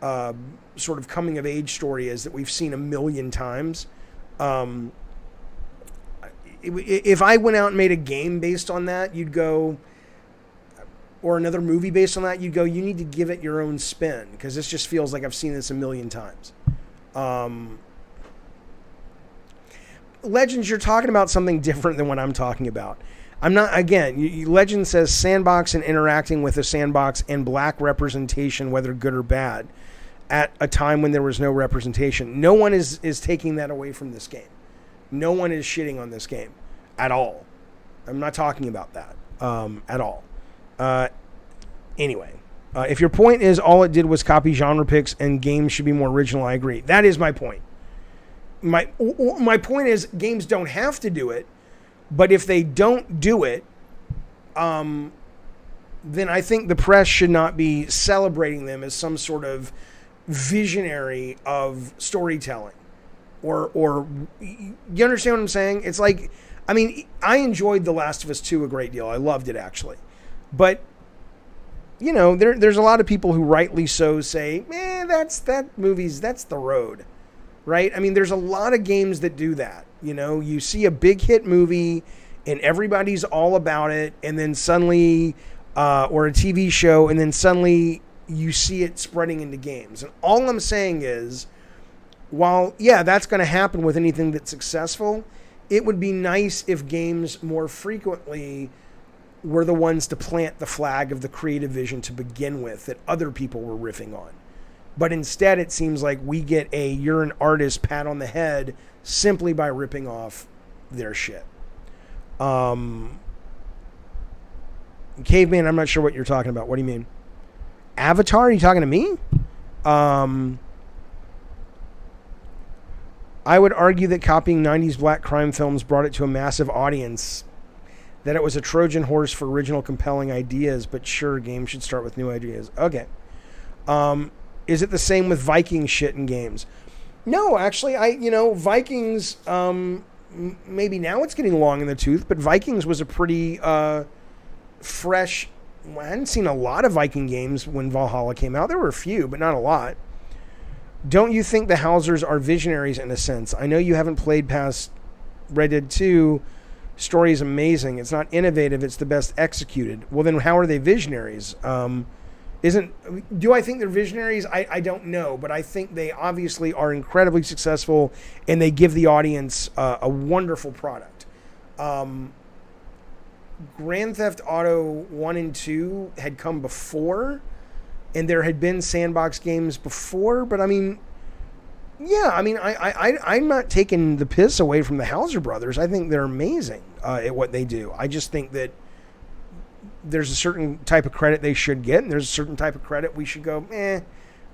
sort of coming of age story is that we've seen a million times. If I went out and made a game based on that, you'd go, or another movie based on that, you'd go, you need to give it your own spin, because this just feels like I've seen this a million times. Legends, you're talking about something different than what I'm talking about. I'm not, again, Legend says sandbox and interacting with a sandbox and black representation, whether good or bad, at a time when there was no representation. No one is taking that away from this game. No one is shitting on this game at all. I'm not talking about that at all. Anyway, if your point is all it did was copy genre picks and games should be more original, I agree. That is my point. My point is games don't have to do it, but if they don't do it, then I think the press should not be celebrating them as some sort of visionary of storytelling. Or you understand what I'm saying? It's like, I mean, I enjoyed The Last of Us 2 a great deal. I loved it, actually. But, there's a lot of people who rightly so say, that's the road, right? I mean, there's a lot of games that do that. You see a big hit movie and everybody's all about it, and then suddenly, or a TV show, and then suddenly you see it spreading into games. And all I'm saying is, while, that's going to happen with anything that's successful, it would be nice if games more frequently were the ones to plant the flag of the creative vision to begin with that other people were riffing on. But instead, it seems like we get a you're an artist pat on the head simply by ripping off their shit. Caveman, I'm not sure what you're talking about. What do you mean? Avatar? Are you talking to me? I would argue that copying 90s black crime films brought it to a massive audience, that it was a Trojan horse for original compelling ideas, but sure, games should start with new ideas. Okay. Is it the same with Viking shit in games? No, actually, Vikings, maybe now it's getting long in the tooth, but Vikings was a pretty fresh, I hadn't seen a lot of Viking games when Valhalla came out. There were a few, but not a lot. Don't you think the Housers are visionaries in a sense? I know you haven't played past Red Dead 2. Story is amazing. It's not innovative. It's the best executed. Well, then how are they visionaries? Do I think they're visionaries? I don't know, but I think they obviously are incredibly successful, and they give the audience a wonderful product. Grand Theft Auto 1 and 2 had come before, and there had been sandbox games before, but I mean, I'm not taking the piss away from the Hauser brothers. I think they're amazing at what they do. I just think that there's a certain type of credit they should get, and there's a certain type of credit we should go,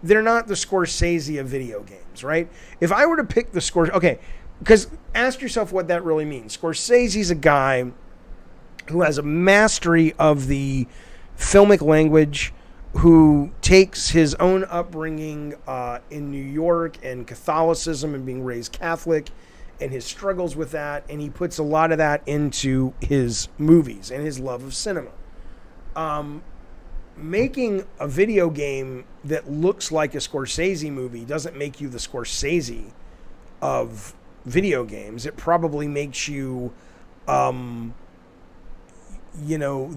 they're not the Scorsese of video games, right? If I were to pick the Scorsese, okay, because ask yourself what that really means. Scorsese's a guy who has a mastery of the filmic language, who takes his own upbringing in New York and Catholicism and being raised Catholic and his struggles with that, and he puts a lot of that into his movies and his love of cinema. Making a video game that looks like a Scorsese movie doesn't make you the Scorsese of video games. It probably makes you, you know,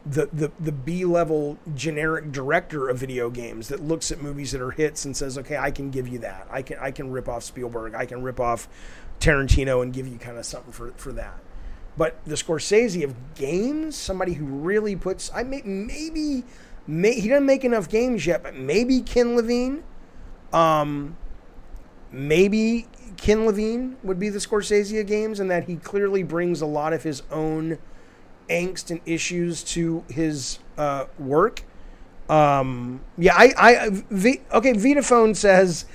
the B-level generic director of video games that looks at movies that are hits and says, okay, I can give you that. I can rip off Spielberg. I can rip off Tarantino and give you kind of something for that. But the Scorsese of games, somebody who really puts, maybe he doesn't make enough games yet, but maybe Ken Levine, maybe Ken Levine would be the Scorsese of games, and that he clearly brings a lot of his own angst and issues to his work. Okay, Vitaphone says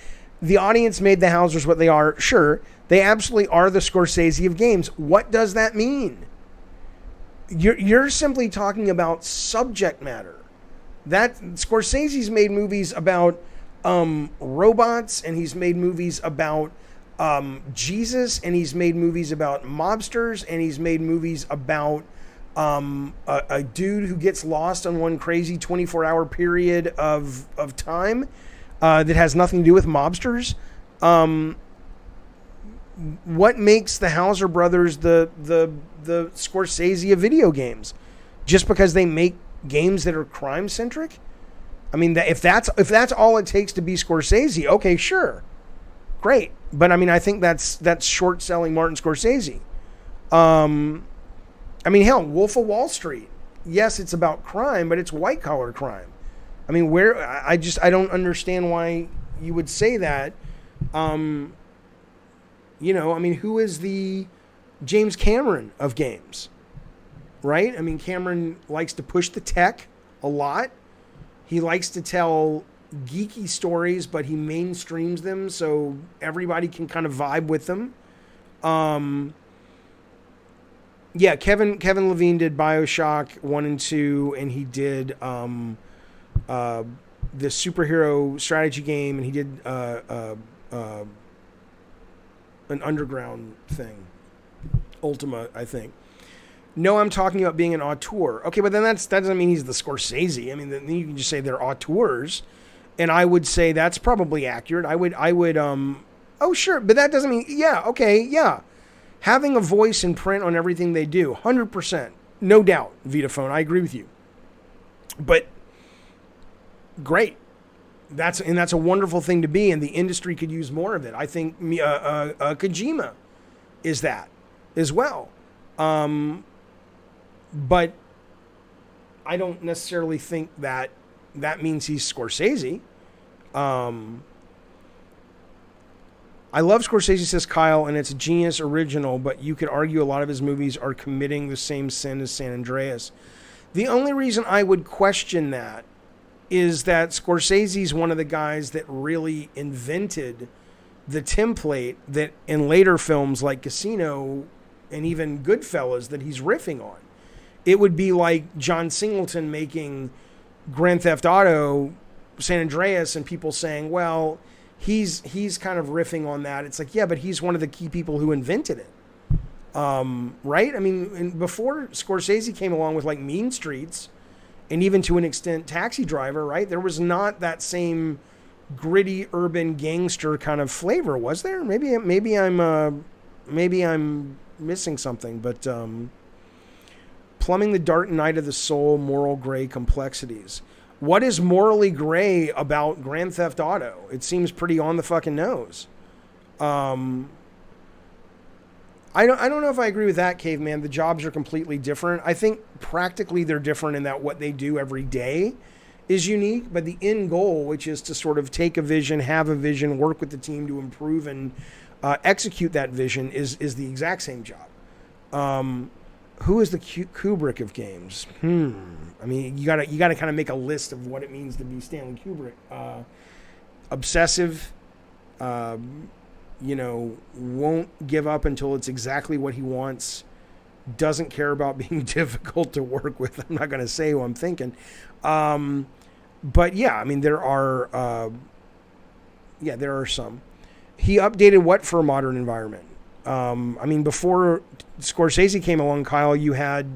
the audience made the Housers what they are. Sure, they absolutely are the Scorsese of games. What does that mean? You're simply talking about subject matter. That Scorsese's made movies about robots, and he's made movies about Jesus, and he's made movies about mobsters, and he's made movies about a dude who gets lost on one crazy 24-hour period of time that has nothing to do with mobsters. What makes the Hauser brothers the Scorsese of video games? Just because they make games that are crime centric? I mean, if that's all it takes to be Scorsese, okay, sure, great. But I mean, I think that's short selling Martin Scorsese. I mean, hell, Wolf of Wall Street. Yes, it's about crime, but it's white collar crime. I mean, I don't understand why you would say that. You know, I mean, who is the James Cameron of games, right? I mean, Cameron likes to push the tech a lot. He likes to tell geeky stories, but he mainstreams them so everybody can kind of vibe with them. Yeah, Kevin Levine did BioShock 1 and 2, and he did the superhero strategy game, and he did an underground thing, Ultima, I think. No, I'm talking about being an auteur. Okay, but then that doesn't mean he's the Scorsese. I mean, then you can just say they're auteurs, and I would say that's probably accurate. I would oh sure, but that doesn't mean, yeah, okay, yeah. Having a voice in print on everything they do, 100%, no doubt, Vitaphone, I agree with you. But great. That's a wonderful thing to be, and the industry could use more of it. I think Kojima is that as well. But I don't necessarily think that means he's Scorsese. I love Scorsese, says Kyle, and it's a genius original, but you could argue a lot of his movies are committing the same sin as San Andreas. The only reason I would question that is that Scorsese's one of the guys that really invented the template that in later films like Casino and even Goodfellas that he's riffing on. It would be like John Singleton making Grand Theft Auto, San Andreas, and people saying, well, he's kind of riffing on that. It's like, yeah, but he's one of the key people who invented it. Right? I mean, before Scorsese came along with like Mean Streets, and even to an extent Taxi Driver, right? There was not that same gritty urban gangster kind of flavor, was there? Maybe I'm missing something, but Plumbing the Dark Night of the Soul, Moral Gray Complexities. What is morally gray about Grand Theft Auto? It seems pretty on the fucking nose. I don't know if I agree with that, Caveman. The jobs are completely different. I think practically they're different in that what they do every day is unique, but the end goal, which is to sort of take a vision, have a vision, work with the team to improve and execute that vision, is the exact same job. Who is the Kubrick of games? I mean, you gotta kind of make a list of what it means to be Stanley Kubrick. Obsessive. Won't give up until it's exactly what he wants, doesn't care about being difficult to work with. I'm not going to say who I'm thinking. But yeah, I mean, there are some. He updated what for a modern environment? I mean, before Scorsese came along, Kyle, you had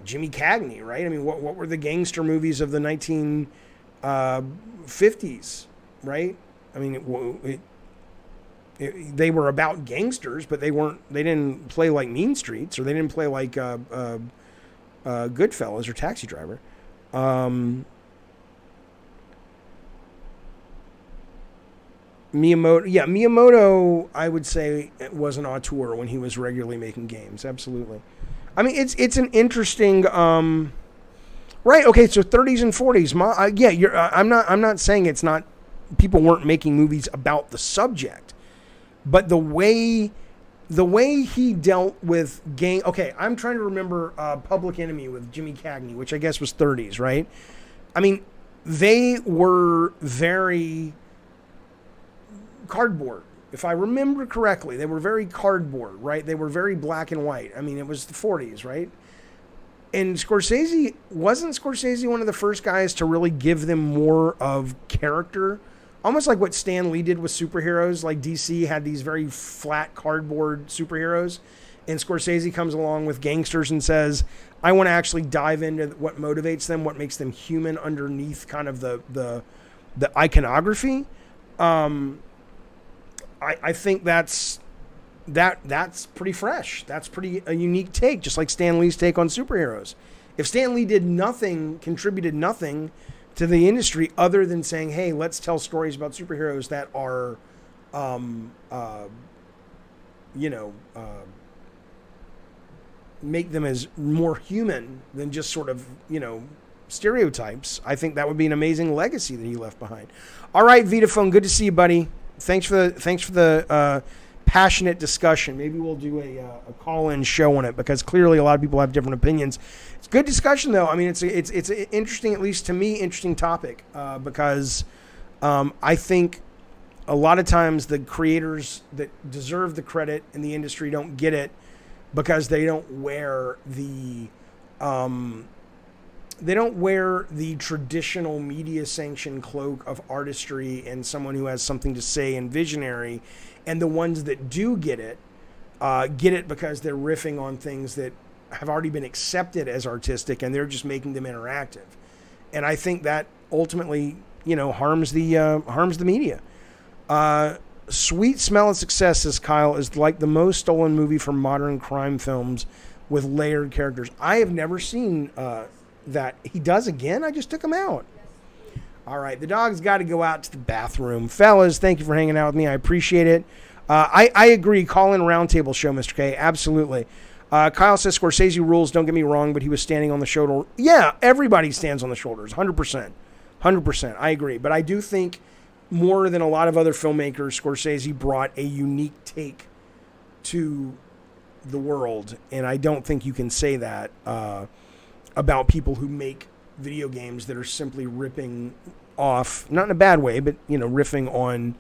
Jimmy Cagney, right? I mean, what were the gangster movies of the 1950s, right? I mean, they were about gangsters, but they didn't play like Mean Streets, or they didn't play like Goodfellas or Taxi Driver. Miyamoto, I would say, was an auteur when he was regularly making games. Absolutely. I mean, it's an interesting, right? Okay, so 30s and 40s. I'm not saying it's not. People weren't making movies about the subject, but the way he dealt with gang. Okay, I'm trying to remember Public Enemy with Jimmy Cagney, which I guess was 30s, right? I mean, they were very cardboard. If I remember correctly, they were very cardboard, right? They were very black and white. I mean, it was the 40s, right? And wasn't Scorsese one of the first guys to really give them more of character? Almost like what Stan Lee did with superheroes. Like DC had these very flat cardboard superheroes, and Scorsese comes along with gangsters and says, I want to actually dive into what motivates them, what makes them human underneath kind of the iconography. I think that's pretty fresh. That's a unique take, just like Stan Lee's take on superheroes. If Stan Lee did nothing, contributed nothing to the industry other than saying, hey, let's tell stories about superheroes that are, make them as more human than just sort of, stereotypes, I think that would be an amazing legacy that he left behind. All right, Vitaphone, good to see you, buddy. Thanks for the passionate discussion. Maybe we'll do a call-in show on it, because clearly a lot of people have different opinions. It's good discussion, though. I mean, it's an interesting, at least to me, interesting topic, because I think a lot of times the creators that deserve the credit in the industry don't get it because they don't wear the traditional media sanctioned cloak of artistry and someone who has something to say and visionary. And the ones that do get it because they're riffing on things that have already been accepted as artistic, and they're just making them interactive. And I think that ultimately, harms the media. Sweet Smell of Success, says Kyle, is like the most stolen movie from modern crime films with layered characters. I have never seen that. He does again? I just took him out. All right, the dog's got to go out to the bathroom. Fellas, thank you for hanging out with me. I appreciate it. I agree. Call in roundtable show, Mr. K. Absolutely. Kyle says Scorsese rules, don't get me wrong, but he was standing on the shoulder. Yeah, everybody stands on the shoulders, 100%. 100%. I agree. But I do think more than a lot of other filmmakers, Scorsese brought a unique take to the world. And I don't think you can say that about people who make video games that are simply ripping off, not in a bad way, but, riffing on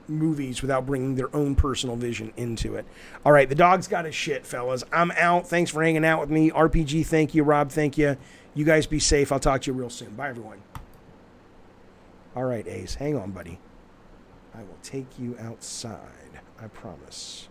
movies without bringing their own personal vision into it. All right, the dog's got his shit, fellas. I'm out. Thanks for hanging out with me. RPG, thank you. Rob, thank you. You guys be safe. I'll talk to you real soon. Bye, everyone. All right, Ace, hang on, buddy. I will take you outside. I promise.